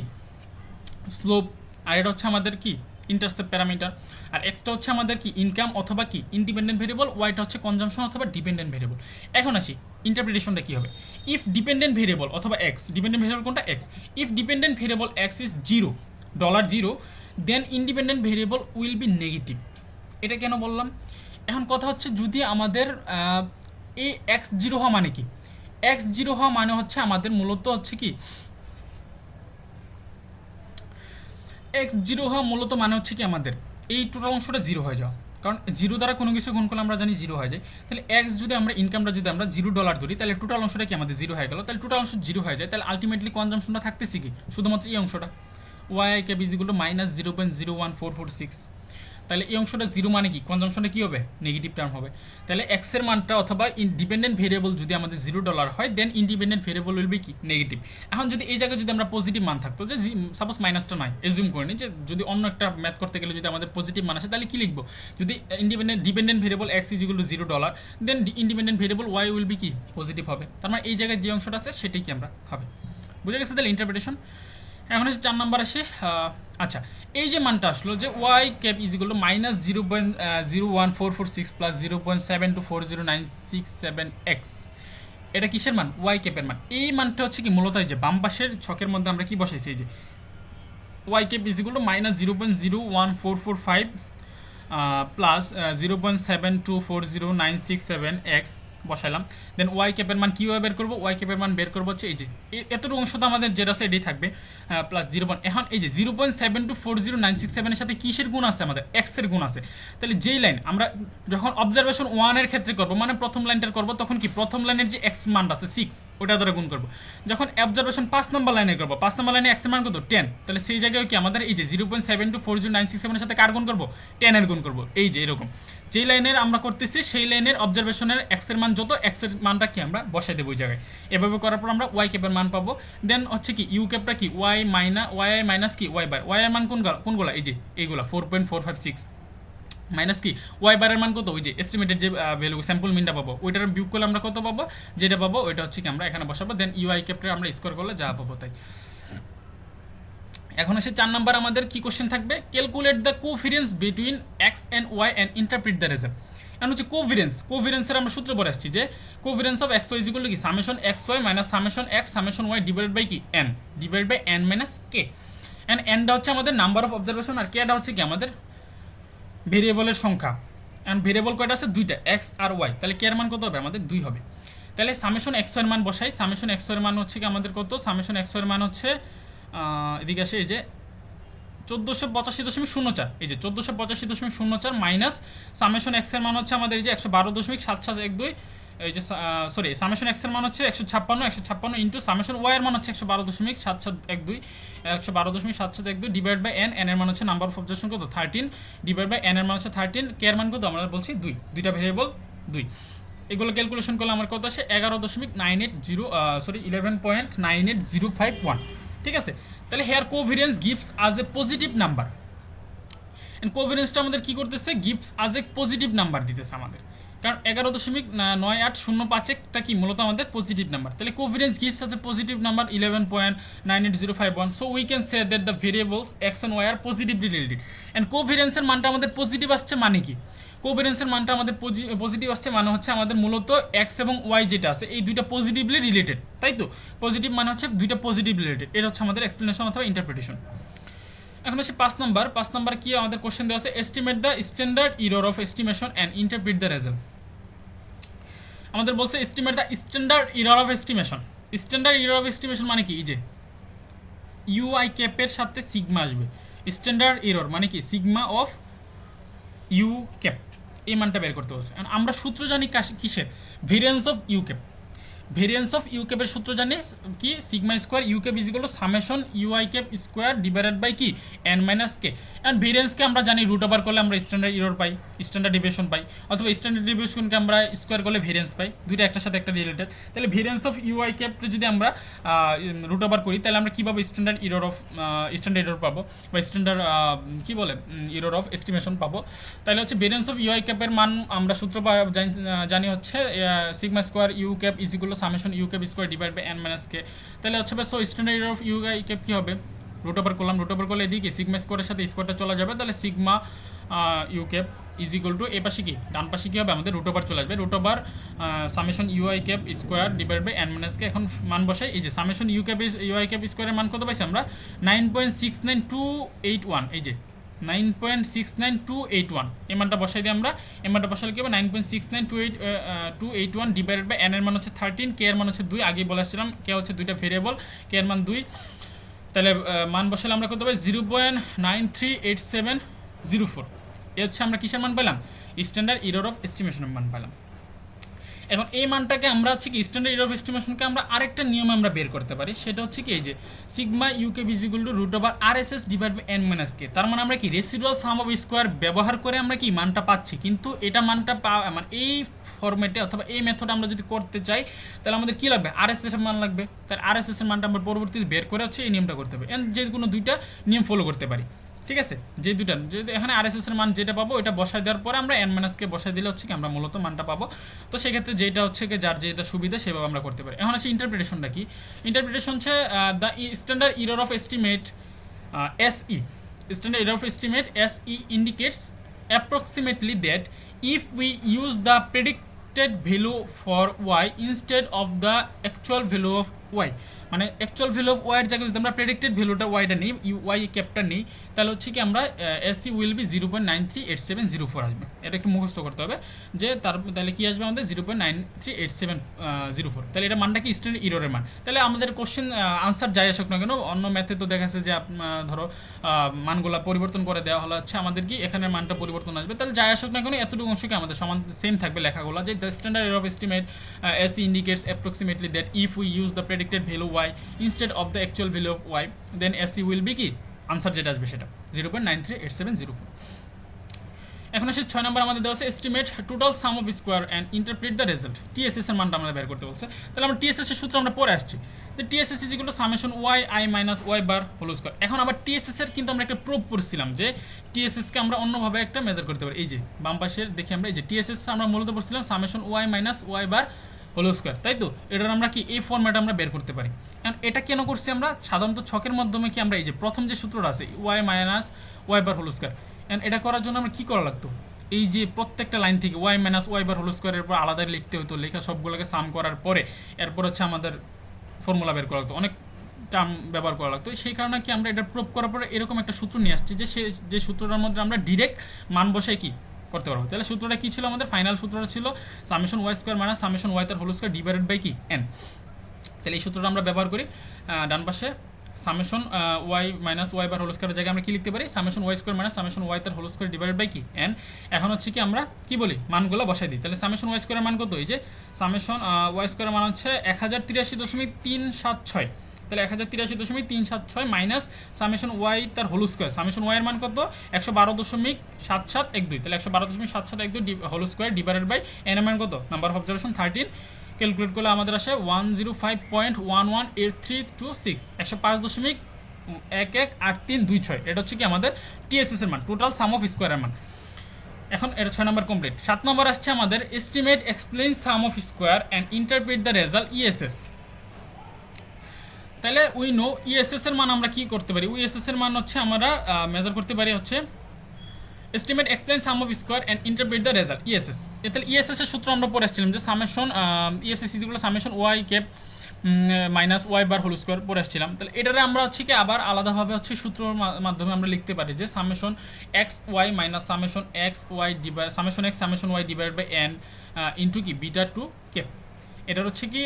স্লোপ, আর এটা হচ্ছে আমাদের কি ইন্টারসেপ্ট প্যারামিটার, আর এক্সটা হচ্ছে আমাদের কি ইনকাম অথবা কি ইন্ডিপেন্ডেন্ট ভেরিয়েবল, ওয়াইটা হচ্ছে কনজাম্পশন অথবা ডিপেন্ডেন্ট ভেরিয়েবল। এখন আসি ইন্টারপ্রিটেশনটা কি হবে, ইফ ডিপেন্ডেন্ট ভেরিয়েবল অথবা এক্স, ডিপেন্ডেন্ট ভেরিয়েবল কোনটা x, if dependent variable x is $0 then independent variable will be negative. এটা কেন বললাম, এখন কথা হচ্ছে যদি আমাদের এই x0 হওয়া মানে কি, x0 হওয়া মানে হচ্ছে আমাদের মূলত হচ্ছে কি x0 হওয়া মূলত মানে হচ্ছে কি আমাদের এই টোটাল অংশটা 0 হয়ে যাওয়া, কারণ 0 দ্বারা কোনো কিছু গুণ করলে আমরা জানি 0 হয়ে যায়, তাহলে x যদি আমরা ইনকামটা যদি আমরা $0 ধরি তাহলে টোটাল অংশটা কি আমাদের 0 হয়ে গেল, তাহলে টোটাল অংশ 0 হয়ে যায়, তাহলে আলটিমেটলি কনজাম্পশনটা থাকতেছে কি শুধুমাত্র এই অংশটা y cap is equal to -0.01446, তাহলে এই অংশটা 0 মানে কি কনজাম্পশনটা কি হবে নেগেটিভ টার্ম হবে, তাহলে এক্স এর মানটা অথবা ডিপেন্ডেন্ট ভেরিয়েবল যদি আমাদের $0 হয় দেন ইন্ডিপেন্ডেন্ট ভেরিয়েবল উইল বি কি নেগেটিভ। এখন যদি এই জায়গায় যদি আমরা পজিটিভ মান থাকতো, যে সাপোজ মাইনাসটা নয় এজিউম করে নিই, যে যদি অন্য একটা ম্যাথ করতে গেলে যদি আমাদের পজিটিভ মান আসে তাহলে কি লিখবো, যদি dependent variable x is equal to $0 then independent variable y will be কি পজিটিভ হবে, তার মানে এই জায়গায় যে অংশটা আছে সেটাই কি আমরা হবে, বুঝে গেছে তাহলে ইন্টারপ্রিটেশন। এখন হচ্ছে 4 নাম্বার আসে, আচ্ছা এই যে মানটা আসলো যে Y cap is equal to -0.01446 plus 0.72409667 x, এটা কিসের মান ওয়াই ক্যাপের মান, এই মানটা হচ্ছে কি মূলত এই যে বাম পাশের ছকের মধ্যে আমরা কি বসাইছি, এই যে Y cap is equal to -0.01445 plus 0.72409667 x বসাইলাম, দেন ওয়াই ক্যাপের মান কীভাবে বের করবো, ওয়াই ক্যাপের মান বের করবো হচ্ছে এই যে এতটুকু অংশ তো আমাদের যেটা আছে এটাই থাকবে, প্লাস 0. এখন এই যে 0.72409667 সাথে কিসের গুণ আছে আমাদের এক্সের গুণ আছে, তাহলে যেই লাইন আমরা যখন অবজারভেশন 1 ক্ষেত্রে করবো মানে প্রথম লাইনটার করবো তখন কি প্রথম লাইনের যে এক্স মান আছে 6 ওটা দ্বারা গুণ করবো, যখন অবজারভেশন 5 নম্বর লাইনে করবো 5 নম্বর লাইনে এক্সের মান কত 10, তাহলে সেই জায়গায় কি আমাদের এই যে 0.72409667 সাথে কার গুণ করবো 10 এর গুণ করবো, এই যে এরকম যেই লাইনের আমরা করতেছি সেই লাইনের অবজারভেশনের এক্স এর মান যত এক্স এর মানটা কি আমরা বসাই দেবো ওই জায়গায়, এভাবে করার পর আমরা ওয়াই ক্যাপের মান পাবো, দেন হচ্ছে কি ইউ ক্যাপটা কি ওয়াই মাইনাস কি ওয়াই বার, ওয়াই এর মান কোনগুলা এই যে এইগুলা 4.456 মাইনাস কি ওয়াই বারের মান কত ওই যে এস্টিমেটেড যে ভ্যালু স্যাম্পল মিনটা পাবো ওইটার বিয়োগ করলে আমরা কত পাবো, যেটা পাবো ওইটা হচ্ছে কি আমরা এখানে বসাবো, দেন ইউআই ক্যাপটা আমরা স্কোয়ার করলে যা পাবো তাই। এখন এসে 4 নাম্বার আমাদের কি কোশ্চেন থাকবে, calculate the covariance between x and y and interpret the result. এখন হচ্ছে কোভেরিয়েন্সের আমরা সূত্র পরে আসছি যে covariance of x y is equal to কি summation x y minus summation x summation y divided by কি n divided by n minus k, and এনটা হচ্ছে আমাদের নাম্বার অফ অবজারভেশন আর কেটা হচ্ছে কি আমাদের ভেরিয়েবলের সংখ্যা, এন্ড ভেরিয়েবল কয়টা আছে দুইটা এক্স আর ওয়াই, তাহলে কে এর মান কত হবে আমাদের 2 হবে, তাহলে সামেশন এক্স ওয়াই এর মান বসাই, সামেশন এক্স ওয়াই এর মান হচ্ছে কি আমাদের কত, সামেশন এক্স ওয়াই এর মান হচ্ছে এদিকে আসে এই যে 1485.04, এই যে 1485.04 মাইনাস সামেশন এক্স এর মান হচ্ছে আমাদের এই যে 112.7712, এই যে সরি সামেশন এক্স এর মান হচ্ছে 156 ইন্টু সামেশন ওয়াই এর মান হচ্ছে 112.7712 112.7712 ডিভাইড বাই এন, এন এর মান হচ্ছে নাম্বার অফ অবজারভেশন কত 13 ডিভাইড বাই এন এর মান হচ্ছে 13, কে এর মান কত আমরা বলছি 2, দুইটা ভেরিয়েবল 2। এগুলো ক্যালকুলেশন করলে আমার কত আসে 11.980 ঠিক আছে। তাহলে hair covariance gives as a positive number, and কোভেরিয়েন্সটা আমাদের কি করতেছে, gives as a positive number দিতেছে আমাদের, কারণ 11.9805টা কি মূলত আমাদের পজিটিভ নাম্বার। তাহলে covariance gives as a positive number 11.98051, so we can say that the variables x and y are positively related. And কোভেরিয়েন্সের মানটা আমাদের পজিটিভ আসছে মানে কি, কোভেরিয়েন্সের মানটা আমাদের পজিটিভ আসছে মানে হচ্ছে আমাদের মূলত এক্স এবং ওয়াই যেটা আছে এই দুইটা পজিটিভলি রিলেটেড, তাই তো, পজিটিভ মানে হচ্ছে দুইটা পজিটিভলি রিলেটেড। এটা হচ্ছে আমাদের এক্সপ্লেনেশন অথবা ইন্টারপ্রিটেশন। এখন হচ্ছে 5 নাম্বার কি আমাদের কোশ্চেন দেওয়া আছে, estimate the standard error of estimation and interpret the result. আমাদের বলছে estimate the standard error of estimation. Standard error of estimation মানে কি, এই যে ইউআই ক্যাপের সাথে সিগমা আসবে, স্ট্যান্ডার্ড ইরর মানে কি সিগমা অফ ইউ ক্যাপ, এই মানটা বের করতে বলছে। আমরা সূত্র জানি কিসের, variance of u cap. Variance of u ক্যাপের সূত্র জানি কি, sigma square u cap is equal to summation UI cap square divided by কি এন মাইনাস কে। অ্যান্ড ভেরিয়েন্সকে আমরা জানি রুট ওভার করলে আমরা স্ট্যান্ডার্ড ইরর পাই, স্ট্যান্ডার্ড ডিভিয়েশন পাই, অথবা স্ট্যান্ডার্ড ডিভিয়েশনকে আমরা স্কোয়ার করলে ভেরিয়েন্স পাই, দুইটা একটার সাথে একটা রিলেটেড। তাহলে ভেরিয়েন্স অফ ইউআই ক্যাপটা যদি আমরা রুট ওভার করি তাহলে আমরা কীভাবে standard error of standard error পাবো, বা স্ট্যান্ডার্ড কী বলে ইরর অফ এস্টিমেশন পাবো। তাহলে হচ্ছে ভেরিয়েন্স অফ ইউআই ক্যাপের মান আমরা সূত্র জানি হচ্ছে sigma square u cap is equal to summation u cap square divide by n minus k. তাহলে হচ্ছে so standard error of u i cap কী হবে, রুট ওভার করলাম, রুট ওভার করলে এদিকে সিগমা স্কোয়ারের সাথে স্কোয়ারটা চলে যাবে, তাহলে sigma u cap is equal to এ পাশে কি ডান পাশে কী হবে আমাদের রুট ওভার চলে আসবে, root over summation UI cap square divide by n minus k. এখন মান বসাই, এই যে সামেশন ইউআই ক্যাপ স্কোয়ারের মান কত পাইছি আমরা 9.69281, এই যে 9.69281, এই মানটা বসাই দিই আমরা। এই মানটা বসালে কি হবে 9.69281 ডিভাইডেড বাই এন এর মান হচ্ছে 13, কে এর মান হচ্ছে 2, আগেই বলে আসছিলাম কে হচ্ছে দুইটা ভেরিয়েবল, কে এর মান 2। তাহলে মান বসালে আমরা কত পাই 0.938704, এ হচ্ছে আমরা কিসের মান পেলাম, স্ট্যান্ডার্ড ইরর অফ এস্টিমেশনের মান পেলাম। এখন এই মানটাকে আমরা হচ্ছে কি স্ট্যান্ডার্ড ইরর অফ এস্টিমেশনকে আমরা আরেকটা নিয়মে আমরা বের করতে পারি, সেটা হচ্ছে কি এই যে সিগমা ইউকে is equal to root over R S S divide by n minus k. তার মানে আমরা কি রেসিডুয়াল সাম অফ স্কোয়ার ব্যবহার করে আমরা কি মানটা পাচ্ছি, কিন্তু এটা মানটা মানে এই ফরম্যাটে অথবা এই মেথডে আমরা যদি করতে চাই তাহলে আমাদের কী লাগবে, আর এস এস এর মান লাগবে। তাহলে আর এস এস এর মানটা আমরা পরবর্তীতে বের করে হচ্ছে এই নিয়মটা করতে হবে, যে কোনো দুইটা নিয়ম ফলো করতে পারি, ঠিক আছে। যে দুইটা যদি এখানে আর এস এস এর মান যেটা পাবো এটা বসাই দেওয়ার পরে আমরা এন মাইনাসকে বসাই দিলে হচ্ছে কি আমরা মূলত মানটা পাবো। তো সেক্ষেত্রে যেটা হচ্ছে কি যার যেটা সুবিধা সেভাবে আমরা করতে পারি। এখন হচ্ছে ইন্টারপ্রিটেশনটা কি, ইন্টারপ্রিটেশন হচ্ছে the standard error of estimate SE, standard error of estimate SE indicates approximately that if we use the predicted value for y instead of the actual value of y, মানে অ্যাকচুয়াল ভ্যালু অফ ওয়াই এর জায়গায় যদি আমরা predicted ভ্যালুটা ওয়াইটা নিই, Y ক্যাপটা নিই, তাহলে হচ্ছে কি আমরা SE উইল বি 0.938704 আসবে। এটা একটু মুখস্থ করতে হবে যে তাহলে কি আসবে আমাদের 0.938704। তাহলে এটা মানটা কি স্ট্যান্ডার্ড ইররের মান। তাহলে আমাদের কোশ্চেন আনসার যাই আসুক না কেন, অন্য ম্যাথে তো দেখা যাচ্ছে যে ধরো মানগুলো পরিবর্তন করে দেওয়া হলো, হচ্ছে আমাদের কি এখানের মানটা পরিবর্তন আসবে। তাহলে যাই আসুক না কেন এতটুকু অংশকে আমাদের সমান সেম থাকবে লেখাগুলো, যে the standard error of estimate SE indicates approximately that if we use the predicted value y instead of the actual value of y then SE will be কি আনসার যেটা আসবে সেটা 0.938704। এখন আসে 6 নম্বর আমাদের দেওয়া আছে estimate total sum of square and interpret the result. TSS এর মানটা আমরা বের করতে বলছে। তাহলে আমরা TSS এর সূত্র আমরা পরে আসছি, যে TSS is equal to summation y i minus y bar whole square. এখন আবার TSS এর কিন্তু আমরা একটা প্রুফ পড়ছিলাম যে TSS কে আমরা অন্যভাবে একটা মেজার করতে পারি। এই যে বাম পাশের দেখি আমরা এই যে TSS আমরা মূলত পড়ছিলাম summation y minus y bar whole square, তাই তো। এটার আমরা কি এই ফর্ম্যাটে আমরা বের করতে পারি। কারণ এটা কেন করছি আমরা, সাধারণত ছকের মাধ্যমে কি আমরা এই যে প্রথম যে সূত্রটা আছে y minus y bar whole square, এটা করার জন্য আমরা কী করা লাগতো, এই যে প্রত্যেকটা লাইন থেকে y minus y bar whole স্কোয়ারের পর আলাদা লিখতে হতো, লেখা সবগুলোকে সাম করার পরে এরপর হচ্ছে আমাদের ফর্মুলা বের করা লাগতো, অনেক টার্ম ব্যবহার করা লাগতো। সেই কারণে কি আমরা এটা প্রুভ করার পরে এরকম একটা সূত্র নিয়ে আসছি যে যে সূত্রটার মধ্যে আমরা ডিরেক্ট মান বসাই কি করতে পারবো। তাহলে সূত্রটা কী ছিল আমাদের, ফাইনাল সূত্রটা ছিল summation y square minus summation y তার হোল স্কোয়ার ডিভাইডেড বাই কি n। তাহলে এই সূত্রটা আমরা ব্যবহার করি, ডান পাশে summation y minus y bar whole স্কোয়ারের জায়গায় আমরা কি লিখতে পারি, summation y square minus summation y তার হোল স্কোয়ার ডিভাইডেড বাই কি n। এখন হচ্ছে কি আমরা কি বলি মানগুলো বসাই দিই। তাহলে সামেশন y স্কোয়ারের মান কত, এই যে সামেশন y স্কোয়ারের মান হচ্ছে 1083.376, তাহলে 1083.376 মাইনাস সামেশন ওয়াই তার হোল স্কোয়ার, সামেশন ওয়াই এর মান কত 112.7712, তাহলে 112.7712 whole square divided by n এর মান কত নাম্বার অফ অবজারভেশন 13, ক্যালকুলেট করলে আমাদের আসে 105.118326, 105.118326, এটা হচ্ছে কি আমাদের টিএসএস এর মান, টোটাল সাম অফ স্কোয়ারের মান। এখন এটা 6 নম্বর কমপ্লিট। 7 নম্বর আসছে আমাদের estimate explain sum of square and interpret the result ESS. তাহলে উই নো ইএসএস এর মান আমরা কি করতে পারি, ইএসএস এর মান হচ্ছে আমরা মেজার করতে পারি হচ্ছে estimate explain sum of square and interpret the result ESS. তাহলে ইএসএস এর সূত্র আমরা পড়ে আসছিলাম যে summation ESS equal summation Y cap minus Y bar whole square পড়ে আসছিলাম। তাহলে এটারে আমরা হচ্ছে কি আবার আলাদাভাবে হচ্ছে সূত্রের মাধ্যমে আমরা লিখতে পারি যে summation x y minus summation x y divide summation x summation Y divide by N into কি বিটা টু ক্যাপ। এটার হচ্ছে কি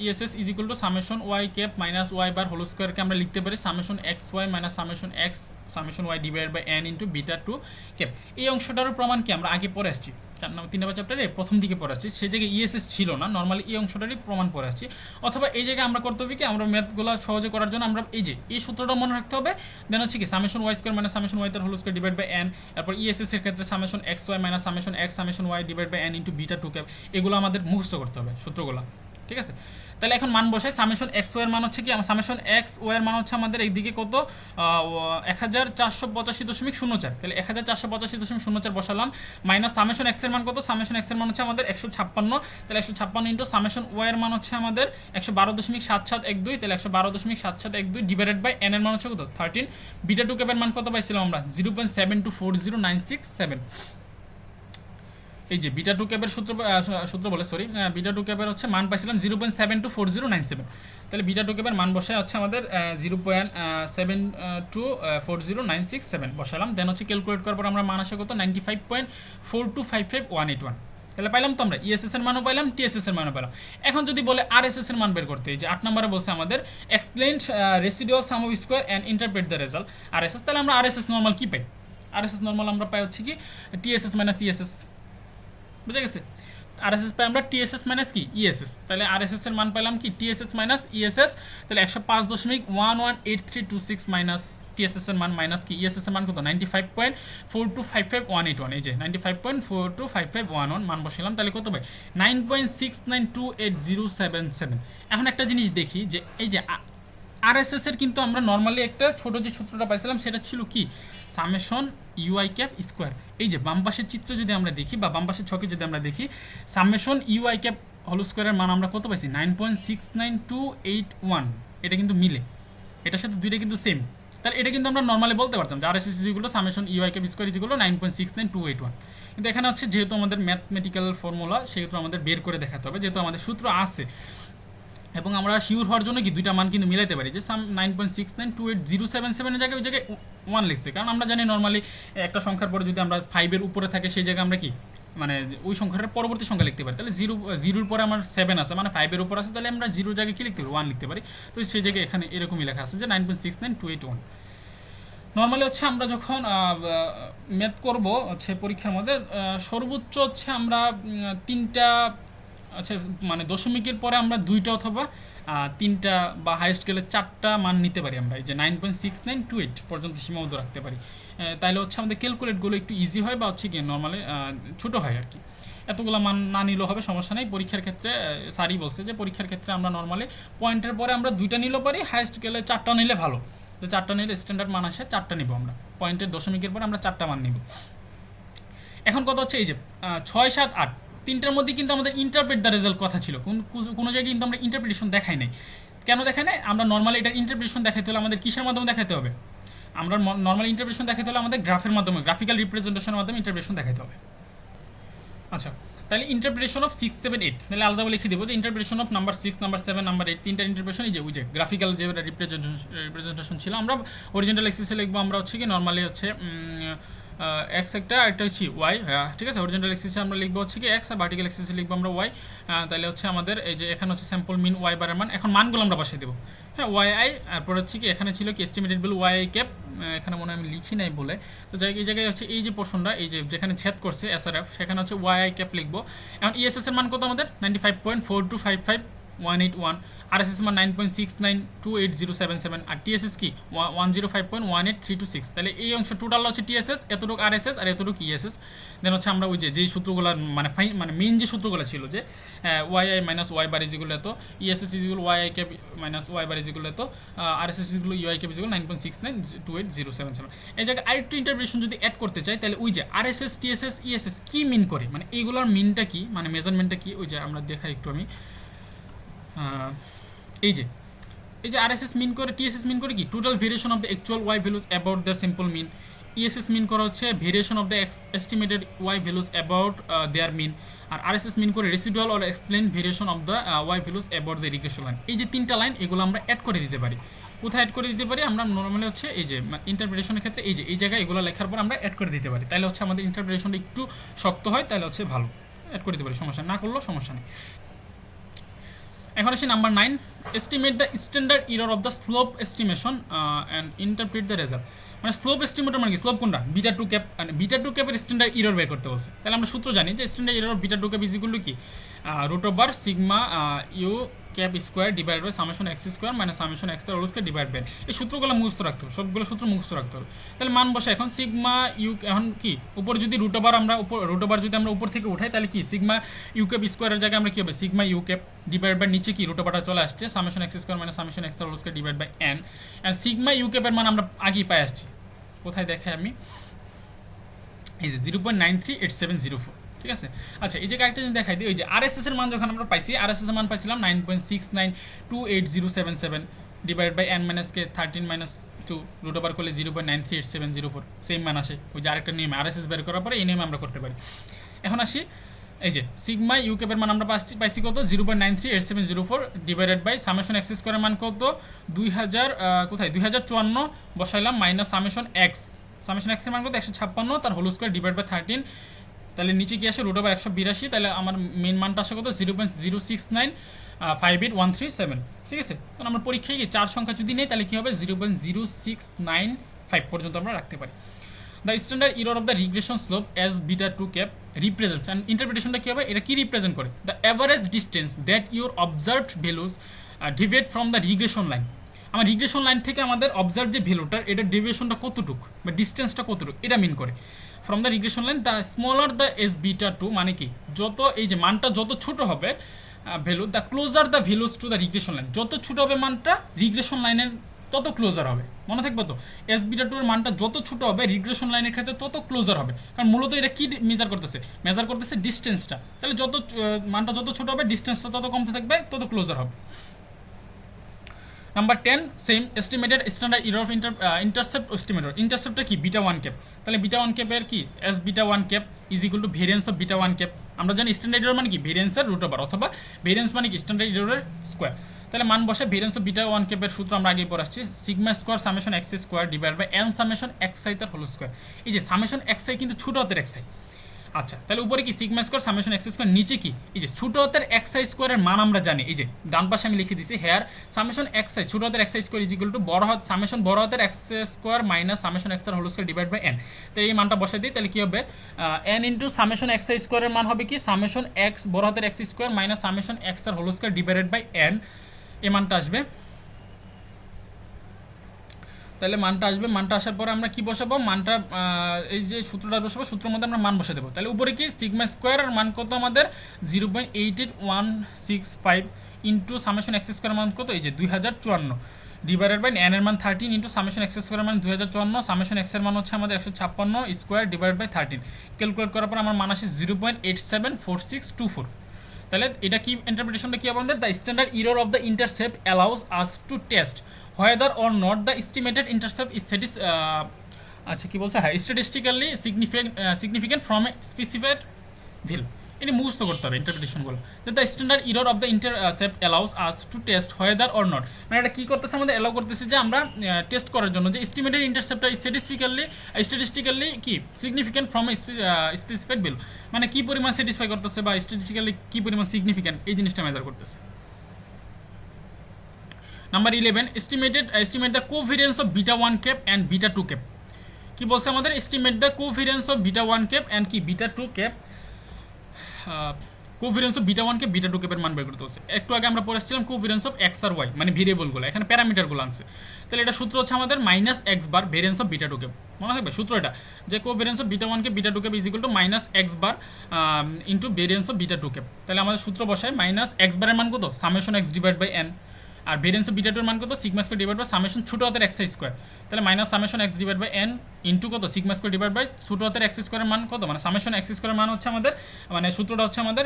ESS is equal to summation Y cap minus Y bar whole স্কোয়ারকে আমরা লিখতে পারি summation x y minus summation x summation Y divide by N into beta two cap. এই অংশটারও প্রমাণ কি আমরা আগে পড়ে আসছি 3 নম্বর চ্যাপ্টারে প্রথম দিকে পড়ে আসছি, সেই জায়গায় ইএসএস ছিল না, নর্মালি এই অংশটারই প্রমাণ পড়ে আসছি। অথবা এই জায়গায় আমরা করতে হবে কি আমরা ম্যাথগুলো সহজে করার জন্য আমরা এই সূত্রটা মনে রাখতে হবে, দেন হচ্ছে কি summation Y square minus summation y তার whole square divide by n, তারপর ইএসএস এর ক্ষেত্রে summation x y minus summation x summation Y divide by N into beta two cap. এগুলো আমাদের মুখস্থ করতে হবে সূত্রগুলো, ঠিক আছে। তাহলে এখন মান বসাই, সামেশন এক্স ওয়ার মান হচ্ছে কি সামেশন এক্স ওয়ার মান হচ্ছে আমাদের এইদিকে কত 1485.04, তাহলে 1485.04 বসালাম, মাইনাস সামেশন এক্স এর মান কত, সামেশন এক্স এর মান হচ্ছে আমাদের 156, তাহলে 156 ইন্টু সামেশন ওয়াই এর মান হচ্ছে আমাদের 112.7712, তাহলে 112.7712 ডিভাইডেড বাই এন এর মান হচ্ছে কত 13, বিটা টু ক্যাপের মান কত পাইছিলাম আমরা 0.7240967। এই যে বিটা টু ক্যাপের সূত্র বলে সরি বিটা টু ক্যাপের হচ্ছে মান পাইছিলাম 0.724097, তাহলে বিটা টু ক্যাপের মান বসায় হচ্ছে আমাদের 0.724096 বসালাম, দেন হচ্ছে ক্যালকুলেট করার পর আমরা মান আসে কত 95.4255181, তাহলে পাইলাম তো আমরা ইএসএস এর মানও পাইলাম টিএসএস এর মানও পাইলাম। এখন যদি বলে আরএসএস এর মান বের করতে, এই যে 8 নম্বরে বলছে আমাদের explain residual sum of square and interpret the result RSS. তাহলে আমরা আরএসএস নর্মাল কি পাই, আরএসএস নর্মাল আমরা পাই হচ্ছে কি টিএসএস মাইনাস ইএসএস, বুঝে গেছে। আরএসএস পাই আমরা টিএসএস মাইনাস কি ইএসএস, তাহলে আরএসএস এর মান পাইলাম কি টিএসএস মাইনাস ইএসএস, তাহলে 105.118326 মাইনাস টিএসএস এর মান মাইনাস কি ইএসএস এর মান কত 95.4255181, এই যে 95.42551 মান বসালাম, তাহলে কত পাই 9.69288077। এখন একটা জিনিস দেখি যে এই যে আরএসএস এর কিন্তু আমরা নর্মালি একটা ছোট যে সূত্রটা পাইছিলাম সেটা ছিল কি সামেশন ইউআই ক্যাপ স্কোয়ার। এই যে বাম পাশের চিত্র যদি আমরা দেখি বা বাম পাশের ছকে যদি আমরা দেখি সামেশন ইউআই ক্যাপ হোল স্কোয়ারের মান আমরা কত পাইছি 9.69281, এটা কিন্তু মিলে, এটার সাথে দুইটা কিন্তু সেম, তাহলে এটা কিন্তু আমরা নর্মালি বলতে পারতাম যে RSS equal summation UI cap square equal 9.69281, কিন্তু এখানে হচ্ছে যেহেতু আমাদের ম্যাথমেটিক্যাল ফর্মুলা সেহেতু আমাদের বের করে দেখাতে হবে, যেহেতু আমাদের সূত্র আছে এবং আমরা শিওর হওয়ার জন্য কি দুইটা মান কিন্তু মিলাইতে পারি যে 9.6928077 এর জায়গায় ওই জায়গায় 1 লিখছে, কারণ আমরা জানি নর্মালি একটা সংখ্যার পরে যদি আমরা 5 এর উপরে থাকে সেই জায়গায় আমরা কি মানে ওই সংখ্যাটার পরবর্তী সংখ্যা লিখতে পারি, তাহলে জিরোর পরে আমার 7 আছে মানে 5 এর উপর আছে, তাহলে আমরা জিরোর জায়গায় কি লিখতে পারি 1 লিখতে পারি, তো সেই জায়গায় এখানে এরকমই লেখা আছে যে 9.69281। নর্মালি হচ্ছে আমরা যখন ম্যাথ করব হচ্ছে পরীক্ষার মধ্যে সর্বোচ্চ হচ্ছে আমরা 3টা আচ্ছা মানে দশমিকের পরে আমরা 2টা অথবা 3টা বা হাইয়েস্ট গেলে 4টা মান নিতে পারি আমরা, এই যে 9.6928 পর্যন্ত সীমাবদ্ধ রাখতে পারি, তাইলে হচ্ছে আমাদের ক্যালকুলেটগুলো একটু ইজি হয় বা হচ্ছে কি নর্মালি ছোটো হয় আর কি, এতগুলো মান না নিলেও হবে সমস্যা নেই। পরীক্ষার ক্ষেত্রে স্যারই বলছে যে পরীক্ষার ক্ষেত্রে আমরা নর্মালি পয়েন্টের পরে আমরা 2টা নিলেও পারি, হাইয়েস্ট গেলে 4টা নিলে ভালো, তো 4টা নিলে স্ট্যান্ডার্ড মান আসে 4টা নিব আমরা, পয়েন্টের দশমিকের পরে আমরা 4টা মান নিব। এখন কথা হচ্ছে এই যে 6, 7, 8 তিনটার মধ্যে কিন্তু আমাদের ইন্টারপ্রেট দ্য রেজাল্ট কথা ছিল, কোনো জায়গায় কিন্তু আমরা ইন্টারপ্রিটেশন দেখাই নাই, কেন দেখাই নাই আমরা নর্মালি এটার ইন্টারপ্রিটেশন দেখাতে হলে আমাদের কিসের মাধ্যমে দেখাতে হবে, আমরা নর্মাল ইন্টারপ্রিটেশন দেখাতে হলে আমাদের গ্রাফের মাধ্যমে গ্রাফিক্যাল রিপ্রেজেন্টেশনের মাধ্যমে ইন্টারপ্রিটেশন দেখাতে হবে। আচ্ছা তাহলে ইন্টারপ্রিটেশন অফ 6, 7, 8 তাহলে আলাদা লিখে দেবো যে interpretation of number 6, number 7, number 8 তিনটার ইন্টারপ্রিটেশন এই যে ওই যে গ্রাফিক্যাল যে রিপ্রেজেন্টেশন ছিল আমরা অরিজিনাল এক্সিসে লিখবো, আমরা হচ্ছে কি নর্মালি হচ্ছে এক্স একটা আরেকটা হচ্ছে ওয়াই, ঠিক আছে, অরিজিনাল এক্সিসে আমরা লিখবো হচ্ছে কি এক্স আর ভার্টিক্যাল এক্সিসে লিখবো আমরা ওয়াই, তাহলে হচ্ছে আমাদের এই যে এখানে হচ্ছে স্যাম্পল মিন ওয়াই বারের মান, এখন মানগুলো আমরা বসাই দেবো, হ্যাঁ ওয়াই আই, তারপর হচ্ছে কি এখানে ছিল কি estimated value y I cap, এখানে মনে হয় আমি লিখি নাই বলে, তো যাই এই জায়গায় হচ্ছে এই যে পোর্শনটা এই যে যেখানে ছেদ করছে এসআরএফ সেখানে হচ্ছে ওয়াই আই ক্যাপ লিখবো। এখন ইএসএস এর মান কত আমাদের 95.4255 9.181, RSS মান 9.69280777, আর TSS কি 105.18326। তাহলে এই অংশ টোটাল হচ্ছে TSS, এতটুকু RSS আর এতটুকু ESS। দেন হচ্ছে আমরা ওই যেই সূত্রগুলো মানে মেইন যে সূত্রগুলো ছিল যে YI minus Y bar is equal এত, ESS is equal YI cap minus Y bar is equal এত, RSS is equal UI cap is equal 9.69280777। এই জায়গায় আরেকটু ইন্টারপ্রিটেশন যদি অ্যাড করতে চাই তাহলে ওই যে RSS TSS ESS কি মিন করে, মানে এইগুলোর মিনটা কি, মানে মেজারমেন্টটা কি, ওই যে আমরা দেখাই একটু আমি। এই যে RSS মিন করে, TSS মিন করে কি total variation of the actual Y values about the simple mean. ESS mean করা হচ্ছে variation of the estimated Y values about their mean. আর RSS মিন করে residual or explain variation of the y values about the regression line. এই যে তিনটা line এগুলো আমরা add করে দিতে পারি। কোথায় অ্যাড করে দিতে পারি আমরা নর্মালি হচ্ছে এই যে ইন্টারপ্রিটেশনের ক্ষেত্রে এই জায়গায় এগুলো লেখার পর আমরা অ্যাড করে দিতে পারি, তাহলে হচ্ছে আমাদের ইন্টারপ্রিটেশনটা একটু শক্ত হয়, তাহলে হচ্ছে ভালো অ্যাড করে দিতে পারি, সমস্যা না করলেও সমস্যা নেই। এখন আসি number 9, estimate the standard error of the slope estimation and interpret the result. মানে স্লোপ এস্টিমেটর মানে কি, স্লোপ কোনটা, বিটা টু ক্যাপ, মানে বিটা টু ক্যাপের স্ট্যান্ডার্ড এরর বের করতে বলছে। তাহলে আমরা সূত্র জানি যে standard error of beta two cap is equal to কি root over sigma u cap square divide by summation x square minus summation x তার হোল স্কোয়ার ডিভাইড বাই। এই সূত্রগুলো মুখস্থ রাখতে হবে, সবগুলো সূত্র মুখস্থ রাখতে হবে। তাহলে মান বসে এখন সিগমা ইউ, এখন কি উপরে যদি রুট ওভার যদি আমরা উপর থেকে উঠাই তাহলে কি সিগমা ইউ ক্যাপ স্কোয়ারের জায়গায় আমরা কি হবে sigma u cap divide by নিচে কি রুট ওভারটা চলে আসছে summation x square minus summation x তার whole square divide by n. And sigma u ক্যাপের মান আমরা আগেই পাই আসছি, কোথায় দেখাই আমি, এই যে 0.938704, ঠিক আছে। আচ্ছা এই যে আরেকটা জিনিস দেখাই দিই, ওই যে RSS এর মান যখন আমরা পাইছি, RSS এর মান পাইছিলাম 9.692807 divide by n minus k 13 minus 2 root over করলে 0.938704 সেম মান আসে। ওই যে আরেকটা নিয়ম RSS বের করার পরে এই নিয়মে আমরা করতে পারি। এখন আসি এই যে সিগমা ইউ ক্যাপের মান আমরা পাইছি কত 0.938704 ডিভাইডেড বাই সামেশন এক্স স্কোয়ারের মান কত 2000 কোথায় 2054 বসাইলাম মাইনাস সামেশন এক্স এর মান কত 156 তার হোল স্কোয়ার ডিভাইড বাই 13, তাহলে নিচে কি আসে রুট ওভার 182, তাহলে আমার মেন মানটা আসে কত 0.06958137, ঠিক আছে। কারণ আমরা পরীক্ষায় গিয়ে 4 সংখ্যা যদি নেই তাহলে কি হবে 0.0695 পর্যন্ত আমরা রাখতে পারি। The standard error of the regression slope as beta two cap represents, and ইন্টারপ্রিটেশনটা কী হবে, এটা কি রিপ্রেজেন্ট করে, the average distance that your observed values deviate from the regression line. আমার রিগ্রেশন লাইন থেকে আমাদের অবজার্ভ যে ভ্যালুটার এটা ডেভিয়েশনটা কতটুকু বা ডিস্টেন্সটা কতটুকু এটা মিন করে। From the regression line the smaller the s beta two, মানে কি যত এই যে মানটা যত ছোট হবে value, the closer the values to the regression line, যত ছোট হবে মানটা রিগ্রেশন লাইনের তত ক্লোজার হবে, মনে থাকবে তো। এস বিটা টু এর মানটা যত ছোট হবে রিগ্রেশন লাইনের ক্ষেত্রে তত ক্লোজার হবে, কারণ মূলত এটা কি মেজার করতেছে ডিস্টেন্সটা। তাহলে যত মানটা যত ছোট হবে ডিস্টেন্সটা তত কমতে থাকবে, তত ক্লোজার হবে। Number 10 same estimated standard error of intercept estimator. ইন্টারসেপ্টটা কি বিটা ওয়ান ক্যাপ, তাহলে বিটা ওয়ান ক্যাপের কি s beta one cap is equal to variance of beta one cap. আমরা জানি স্ট্যান্ডার্ড এরর মানে কি ভেরিয়েন্সের রুট ওভার, অথবা ভেরিয়েন্স মানে কি স্ট্যান্ডার্ড এররের স্কোয়ার। তাহলে মান বসে ভেরিয়েন্স অফ বিটা ওয়ান ক্যাপের সূত্র আমরা আগেই পড়ে আসছি sigma square summation x square divide by n summation x i তার হোল স্কোয়ার। এই যে সামেশন এক্স আই কিন্তু ছোট হাতের এক্স আই। আচ্ছা তাহলে উপরে কি sigma square summation x square, নিচে কি এই যে ছোট হাতের এক্স আই স্কোয়ারের মান আমরা জানি, এই যে ডান পাশে আমি লিখে দিছি হেয়ার সামেশন এক্স আই ছোট হাতের x I square is equal to summation বড় হাতের x square minus summation x তার whole square divide by n. তো এই মানটা বসাই দিই, তাহলে কি হবে n into summation x i স্কোয়ারের মান হবে কি সামেশন এক্স বড় হাতের x square minus summation x তার whole square divided by n. এই মানটা আসবে, তাহলে মানটা আসার পরে আমরা কি বসাবো, মানটা এই যে সূত্রটা বসাবো, সূত্রের মধ্যে আমরা মান বসে দেবো। তাহলে উপরে কি সিগমা স্কোয়ার আর মান কত আমাদের 0.88165 ইন্টু সামেশন এক্স স্কোয়ার মান কত এই যে 2054 ডিভাইডেড বাই এন এর মান 13 ইন্টু সামেশন এক্স স্কোয়ার মান 2054 সামেশন এক্স এর মান হচ্ছে আমাদের 156 স্কোয়ার ডিভাইড বাই 13। ক্যালকুলেট করার পর আমার মান আসে 0.874624। তাহলে এটা কি ইন্টারপ্রিটেশনটা কি আমাদের, the standard error of the intercept allows us to test whether or not the estimated intercept is আচ্ছা কি বলছে, হ্যাঁ statistically significant from a specified value. এটা মুখস্থ করতে হবে ইন্টারপ্রিটেশনগুলো। The standard error of the intercept allows us to test whether or not, মানে এটা কী করতেছে আমাদের অ্যালাউ করতেছে যে আমরা টেস্ট করার জন্য যে এস্টিমেটেড ইন্টারসেপ্টটা স্ট্যাটিস্টিক্যালি কি সিগনিফিকেন্ট ফ্রম স্পেসিফাইড ভ্যালু, মানে কী পরিমাণ স্যাটিসফাই করতেছে বা স্ট্যাটিস্টিক্যালি কী পরিমাণ সিগনিফিকেন্ট এই জিনিসটা মেজার করতেছে। Number 11 estimate the covariance of beta 1 cap and beta 2 cap। কি বলছে আমাদের estimate the covariance of beta 1 cap and কি beta 2 cap কোভিরেন্স অফ বিটা ওয়ানকে বিটা টু ক্যাপের মান বের করতে হচ্ছে। একটু আগে আমরা পড়েছিলাম কোভিরেন্স অফ এক্স আর ওয়াই, মানে ভেরিয়েবলগুলো, এখানে প্যারামিটারগুলো আনছে। তাহলে এটা সূত্র হচ্ছে আমাদের minus x bar variance of beta two cap, মনে থাকবে সূত্র এটা, যে কোভিরেন্স অফ বিটা ওয়ানকে beta two cap is equal to minus x bar into variance of beta two cap. তাহলে আমাদের সূত্র বসায় মাইনাস এক্স বারের মান কত, summation x divide by n, আর ভেরিয়েন্স অফ বিটা টুর মান কত, sigma square divide by summation ছোটো হাতের এক্স স্কোয়ার। তাহলে minus summation x divide by N into কত, সিগমা স্কোয়ার ডিভাইড বাই ছোটো হাতের এক্স স্কোয়ারের মান কত, মানে সামেশন এক্স স্কোয়ারের মান হচ্ছে আমাদের, মানে সূত্রটা হচ্ছে আমাদের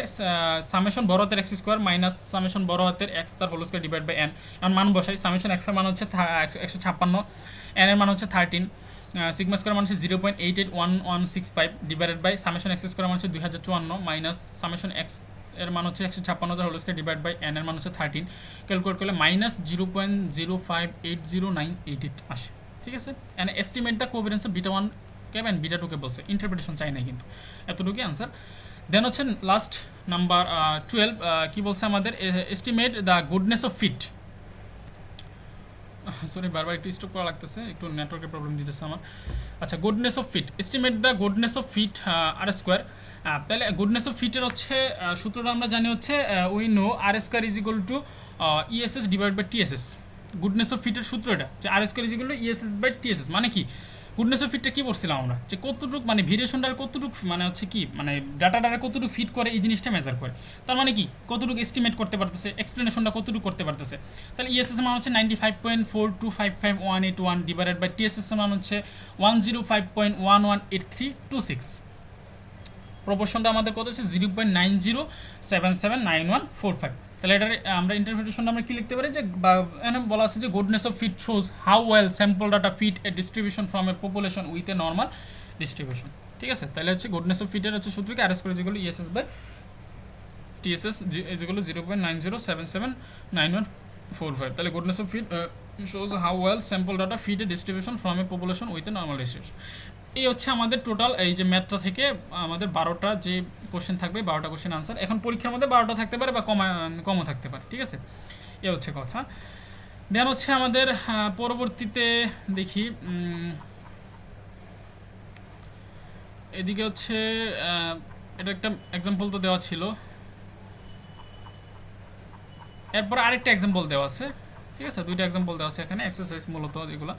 সামেশন বড় হাতের এক্স স্কোয়ার মাইনাস সামেশন বড় হাতের এক্স তার whole square divide by N. এখন মান বসাই, সামেশন এক্সের মান হচ্ছে 156, এন এর মান হচ্ছে 13, সিগমা স্কোয়ার মান হচ্ছে 0.881165 divided by summation x square মান হচ্ছে 2054 মাইনাস সামেশন এক্স এর মান হচ্ছে 156 whole square divide by n এর মান হচ্ছে 13, ক্যালকুলেট করলে মাইনাস 0.0580988 আসে। ঠিক আছে, and estimate the covariance of beta one cap and beta two cap বলছে, ইন্টারপ্রিটেশন চাই না কিন্তু, এতটুকুই আনসার। দেন হচ্ছে লাস্ট নাম্বার 12, কি বলছে আমাদের, estimate the goodness of fit. Sorry বারবার একটু স্টপ করা লাগতেছে, একটু নেটওয়ার্কের প্রবলেম দিতেছে আমার। আচ্ছা, goodness of fit, estimate the goodness of fit R square. তাহলে গুডনেস অফ ফিটের হচ্ছে সূত্রটা আমরা জানি হচ্ছে we know R square is equal to ESS divide by TSS. Goodness of ফিটের সূত্র এটা, যে R square is equal to ESS by TSS. মানে কি, গুডনেস অফ ফিটটা কী পড়ছিলাম আমরা, যে কতটুকু মানে ভেরিয়েশনটার কতটুকু মানে হচ্ছে কি, মানে ডাটাটারে কতটুকু ফিট করে এই জিনিসটা মেজার করে। তার মানে কি, কতটুকু এস্টিমেট করতে পারতেছে, এক্সপ্লেনেশনটা কতটুকু করতে পারতেছে। তাহলে ইএসএস মান হচ্ছে 95.4255181 ডিভাইডেড বাই টিএসএস মান হচ্ছে 105.118326। প্রপোর্শনটা আমাদের কত হচ্ছে 0.90779145। তাহলে এটার আমরা ইন্টারপ্রিটেশনটা আমরা কি লিখতে পারি, যে এখানে বলা আছে যে goodness of fit shows how well sample data fit a distribution from a population with a normal distribution. ঠিক আছে, তাহলে হচ্ছে গুডনেস অফ ফিটের হচ্ছে সূত্র কি, আর স্কোয়ার যেগুলো ইএসএস বাই টিএসএস যেগুলো 0.90779145। তাহলে goodness of fit shows how well sample data fit a distribution from a population with a normal distribution. এই হচ্ছে আমাদের টোটাল এই যে ম্যাথটা থেকে আমাদের 12টা যে কোশ্চেন থাকবে, 12টা কোশ্চেন আনসার। এখন পরীক্ষার মধ্যে 12টা থাকতে পারে বা কমও থাকতে পারে। ঠিক আছে, এ হচ্ছে কথা। দেন হচ্ছে আমাদের পরবর্তীতে দেখি, এদিকে হচ্ছে এটা একটা এক্সাম্পল তো দেওয়া ছিল, এরপর আরেকটা এক্সাম্পল দেওয়া আছে। ঠিক আছে, দুইটা এক্সাম্পল দেওয়া আছে এখানে, এক্সারসাইজ মূলত এগুলো।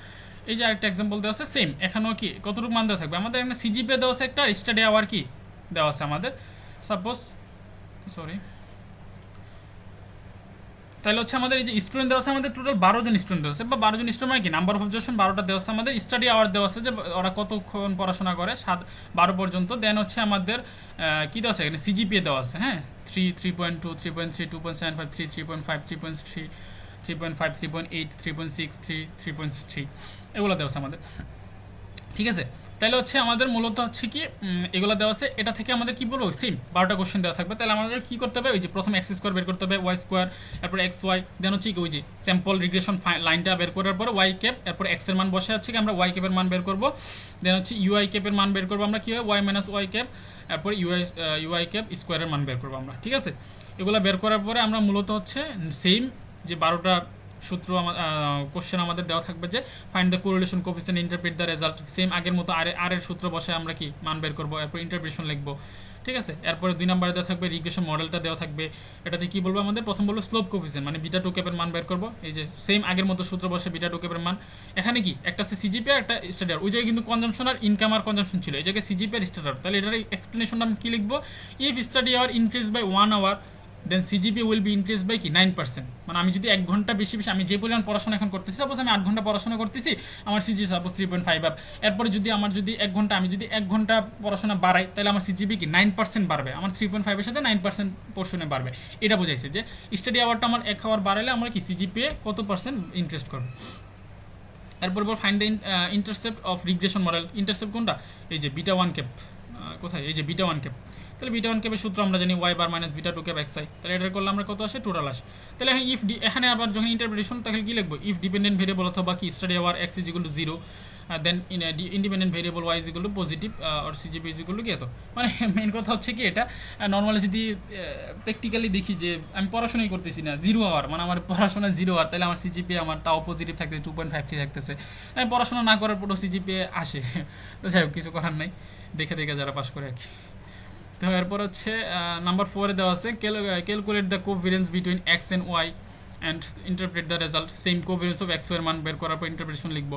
এই যে আরেকটা এক্সাম্পল দেওয়া আছে সেম, এখানেও কি কতটুকু মান দেওয়া থাকবে আমাদের, এখানে সিজিপি দেওয়া আছে একটা, স্টাডি আওয়ার কি দেওয়া আছে আমাদের, সাপোজ সরি, তাহলে হচ্ছে আমাদের এই যে স্টুডেন্ট দেওয়া আছে আমাদের টোটাল 12 জন স্টুডেন্ট দেওয়া আছে, বা 12 জন স্টুডেন্ট মানে কি নাম্বার অফ অবজারভেশন 12টা দেওয়া আছে আমাদের, স্টাডি আওয়ার দেওয়া আছে যে ওরা কতক্ষণ পড়াশোনা করে 12 পর্যন্ত। দেন হচ্ছে আমাদের কী দেওয়া আছে এখানে, সিজিপিএ দেওয়া আছে, হ্যাঁ 3, 3.2, 3.3, 2.75, 3, 3.5, 3.3, 3.5, 3.8, 3.6, 3, 3.3 এগুলো দেওয়া আছে আমাদের। ঠিক আছে, তাহলে হচ্ছে আমাদের মূলত হচ্ছে কি এগুলো দেওয়া আছে, এটা থেকে আমাদের কি বলবো, সেম 12টা কোশ্চেন দেওয়া থাকবে। তাহলে আমাদের কি করতে হবে, ওই যে প্রথমে এক্স স্কোয়ার বের করতে হবে, ওয়াই স্কোয়ার, এরপর এক্স ওয়াই, দেন হচ্ছে কি ওই যে স্যাম্পল রিগ্রেশন লাইনটা বের করার পর ওয়াই ক্যাপ, এরপর এক্স এর মান বসে হচ্ছে কি আমরা ওয়াই ক্যাপের মান বের করবো। দেন হচ্ছে ইউআই ক্যাপের মান বের করবো আমরা, কি হয় ওয়াই মাইনাস ওয়াই ক্যাপ, এরপর ইউআই ক্যাপ স্কোয়ারের মান বের করবো আমরা। ঠিক আছে, এগুলো বের করার পরে আমরা মূলত হচ্ছে সেম যে 12টা সূত্র কোশ্চেন আমাদের দেওয়া থাকবে, যে find the correlation coefficient interpret the result, same আগের মতো আর এর সূত্র বসে আমরা কি মান বের করবো, এরপর ইন্টারপ্রিটেশন লিখবো। ঠিক আছে, এরপরে 2 নম্বরে দেওয়া থাকবে রিগ্রেশন মডেলটা দেওয়া থাকবে, এটাতে কি বলবো আমাদের, প্রথম বলবো স্লোপ কোফিসিয়েন্ট মানে বিটা টু ক্যাপের মান বের করবো। এই যে সেম আগের মতো সূত্র বসে বিটা টু ক্যাপের মান, এখানে কি একটা আছে সিজিপি আর একটা স্ট্যান্ডার্ড, ওই জায়গায় কিন্তু কনজাম্পশন আর ইনকাম আর কনজাম্পশন ছিল, এই জায়গায় সিজিপি আর স্ট্যান্ডার্ড। তাহলে এটার এক্সপ্লেনেশনটা আমি কি লিখবো, if study hour increase by 1 hour then CGP will be increase by কি 9%। মানে আমি যদি 1 ঘন্টা বেশি আমি যে পরিমাণ পড়াশোনা এখন করতেছি, সাপোজ আমি 8 ঘন্টা পড়াশোনা করতেছি, আমার সিজি সাপোজ 3.5 আপ, এরপরে যদি আমার যদি 1 ঘন্টা আমি যদি 1 ঘন্টা পড়াশোনা বাড়াই, তাহলে আমার সিজিপি কি 9% বাড়বে, আমার 3.5 এর সাথে 9% পোর্শনে বাড়বে। এটা বোঝাইছে যে স্টাডি আওয়ারটা আমার 1 আওয়ার বাড়ালে আমরা কি সিজিপিএ কত পার্সেন্ট ইনক্রিজ করবে। এরপর find the intercept of regression model, intercept কোনটা, এই যে বিটা ওয়ান ক্যাপ, কোথায় এই যে বিটা ওয়ান ক্যাপ। তাহলে বিটা ওয়ান ক্যাপের সূত্র আমরা জানি y bar minus beta two cap x I. তাহলে এটা করলে আমরা কত আসে, টোটাল আসে। তাহলে এখানে আবার যখন ইন্টারপ্রিটেশন, তাহলে কি লিখবো, ইফ ডিপেন্ডেন্ট ভেরিয়েবল অথবা কি study hour x is equal to 0, then independent variable y is equal to positive আর সিজিপি ইজ ইকুয়াল টু কি, এত মানে মেন কথা হচ্ছে কি, এটা নর্মালি যদি প্র্যাকটিক্যালি দেখি যে আমি পড়াশোনাই করতেছি না, 0 আওয়ার মানে আমার পড়াশোনা 0 আওয়ার, তাহলে আমার সিজিপি আমার তাও পজিটিভ থাকতেছে 2.53 থাকতেছে, আমি পড়াশোনা না করার পরও সিজিপি আসে। তো যাই হোক, কিছু করার নাই, দেখে দেখে যারা পাস করে আর কি। তো এরপর হচ্ছে নাম্বার 4-এ দেওয়া আছে calculate the covariance between x and y and interpret the result, same covariance of x এর মান বের করার পর ইন্টারপ্রিটেশন লিখবো।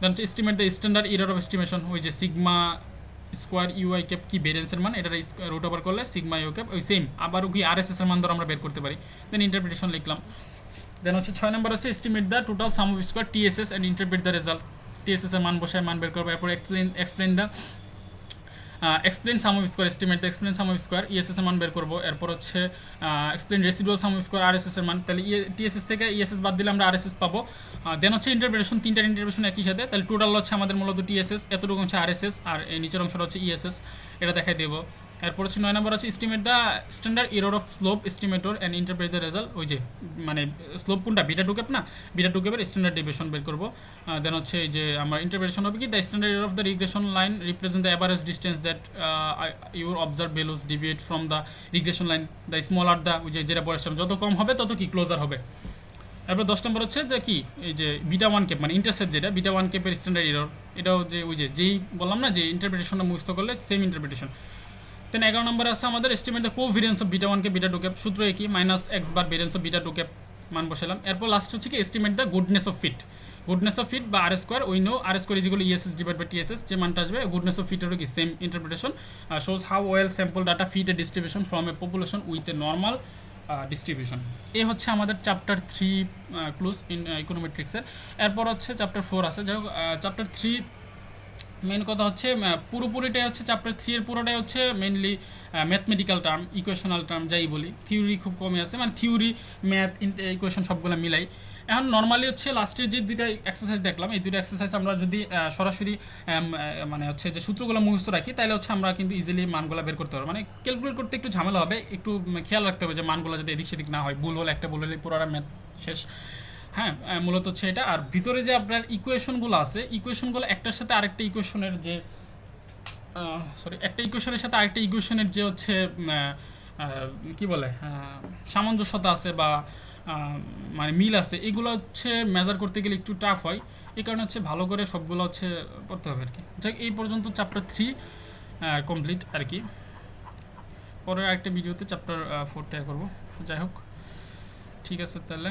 দেন হচ্ছে estimate the standard error of estimation, ওই যে সিগমা স্কোয়ার ইউআই ক্যাপ কি ভেরিয়েন্সের মান, এটা রুট ওভার করলে সিগমা ইউ ক্যাপ ওই সেম আবারও কি আরএসএস এর মান ধরে আমরা বের করতে পারি। দেন ইন্টারপ্রিটেশন লিখলাম। দেন হচ্ছে 6 নম্বর হচ্ছে estimate the total sum of square TSS and interpret the result, TSS এর মান বসায় মান বের করবো। এরপর explain the explain sum of square, estimate the explain sum of square ESS এর মান বের করবো। এরপর হচ্ছে explain residual sum of square RSS এর মান, তাহলে টিএসএস থেকে ইএসএস বাদ দিলে আমরা আরএসএস পাবো। দেন হচ্ছে ইন্টারপ্রিটেশন, তিনটার ইন্টারপ্রিটেশন একই সাথে, তাহলে টোটাল হচ্ছে আমাদের মূলত টিএসএস, এতটুকু হচ্ছে আরএসএস আর এই নিচের অংশটা হচ্ছে ইএসএস, এটা দেখাই দেবো। এরপর হচ্ছে 9 নম্বর হচ্ছে estimate the standard error of slope estimator and interpret the result, ওই যে মানে স্লোপ কোনটা বিটা টু ক্যাপ না, বিটা টু ক্যাপের স্ট্যান্ডার্ড ডেভিয়েশন বের করবো। দেন হচ্ছে এই যে আমার ইন্টারপ্রিটেশন হবে কি the standard error of the regression line represent the average distance that your observe values deviate from the regression line, the smaller the, ওই যে যেটা বলেছিলাম যত কম হবে তত কি ক্লোজার হবে। এরপর 10 নম্বর হচ্ছে যে কি এই যে বিটা ওয়ান কেপ মানে ইন্টারসেপ্ট, যেটা বিটা ওয়ান কেপের স্ট্যান্ডার্ড এরর, এটাও যে ওই যে যেই বললাম না যে ইন্টারপ্রিটেশনটা মুখস্থ করলে সেম ইন্টারপ্রিটেশন। দেন 11 নম্বর আছে আমাদের estimate the covariance of beta one কে বিটা টু ক্যাপ, সূত্র একই minus x bar variance of beta two cap মান বসালাম। এরপর লাস্ট হচ্ছে কি estimate the goodness of fit, goodness of fit বা R square, we know R square is equal ESS divide by TSS, যে মানটা আসবে গুডনেস অফ ফিটেরও কি same interpretation, shows how well sample data fit a distribution from a population with a normal distribution. এই হচ্ছে আমাদের chapter 3 close in ইকোনোমেট্রিক্সের। এরপর হচ্ছে চ্যাপ্টার 4 আছে, যাই হোক চ্যাপ্টার 3 মেন কথা হচ্ছে পুরোপুরিটাই হচ্ছে চ্যাপ্টার 3 এর পুরোটাই হচ্ছে mainly mathematical term, equational term যাই বলি, থিওরি খুব কমই আছে, মানে থিওরি ম্যাথ ইকুয়েশন সবগুলো মিলাই। এখন নর্মালি হচ্ছে লাস্টের যে দুইটা এক্সারসাইজ দেখলাম, এই দুইটা এক্সারসাইজ আমরা যদি সরাসরি মানে হচ্ছে যে সূত্রগুলো মুখস্থ রাখি তাহলে হচ্ছে আমরা কিন্তু ইজিলি মানগুলো বের করতে পারবো, মানে ক্যালকুলেট করতে একটু ঝামেলা হবে, একটু খেয়াল রাখতে হবে যে মানগুলো যদি এদিক সেদিক না হয়, ভুল হলে একটা ভুল হলে পুরোটা ম্যাথ শেষ। হ্যাঁ, মূলত হচ্ছে এটা। আর ভিতরে যে আপনার ইকুয়েশনগুলো আছে, ইকুয়েশনগুলো একটার সাথে আরেকটা ইকুয়েশনের যে একটা ইকুয়েশনের সাথে আরেকটা ইকুয়েশনের যে হচ্ছে কি বলে সামঞ্জস্যতা আছে বা মানে মিল আছে, এগুলো হচ্ছে মেজার করতে গেলে একটু টাফ হয়, এই কারণে হচ্ছে ভালো করে সবগুলো হচ্ছে পড়তে হবে আর কি। যাই এই পর্যন্ত চ্যাপ্টার 3 কমপ্লিট আর কি, পরে আরেকটা ভিডিওতে চ্যাপ্টার 4টা করবো। যাই হোক, ঠিক আছে তাহলে।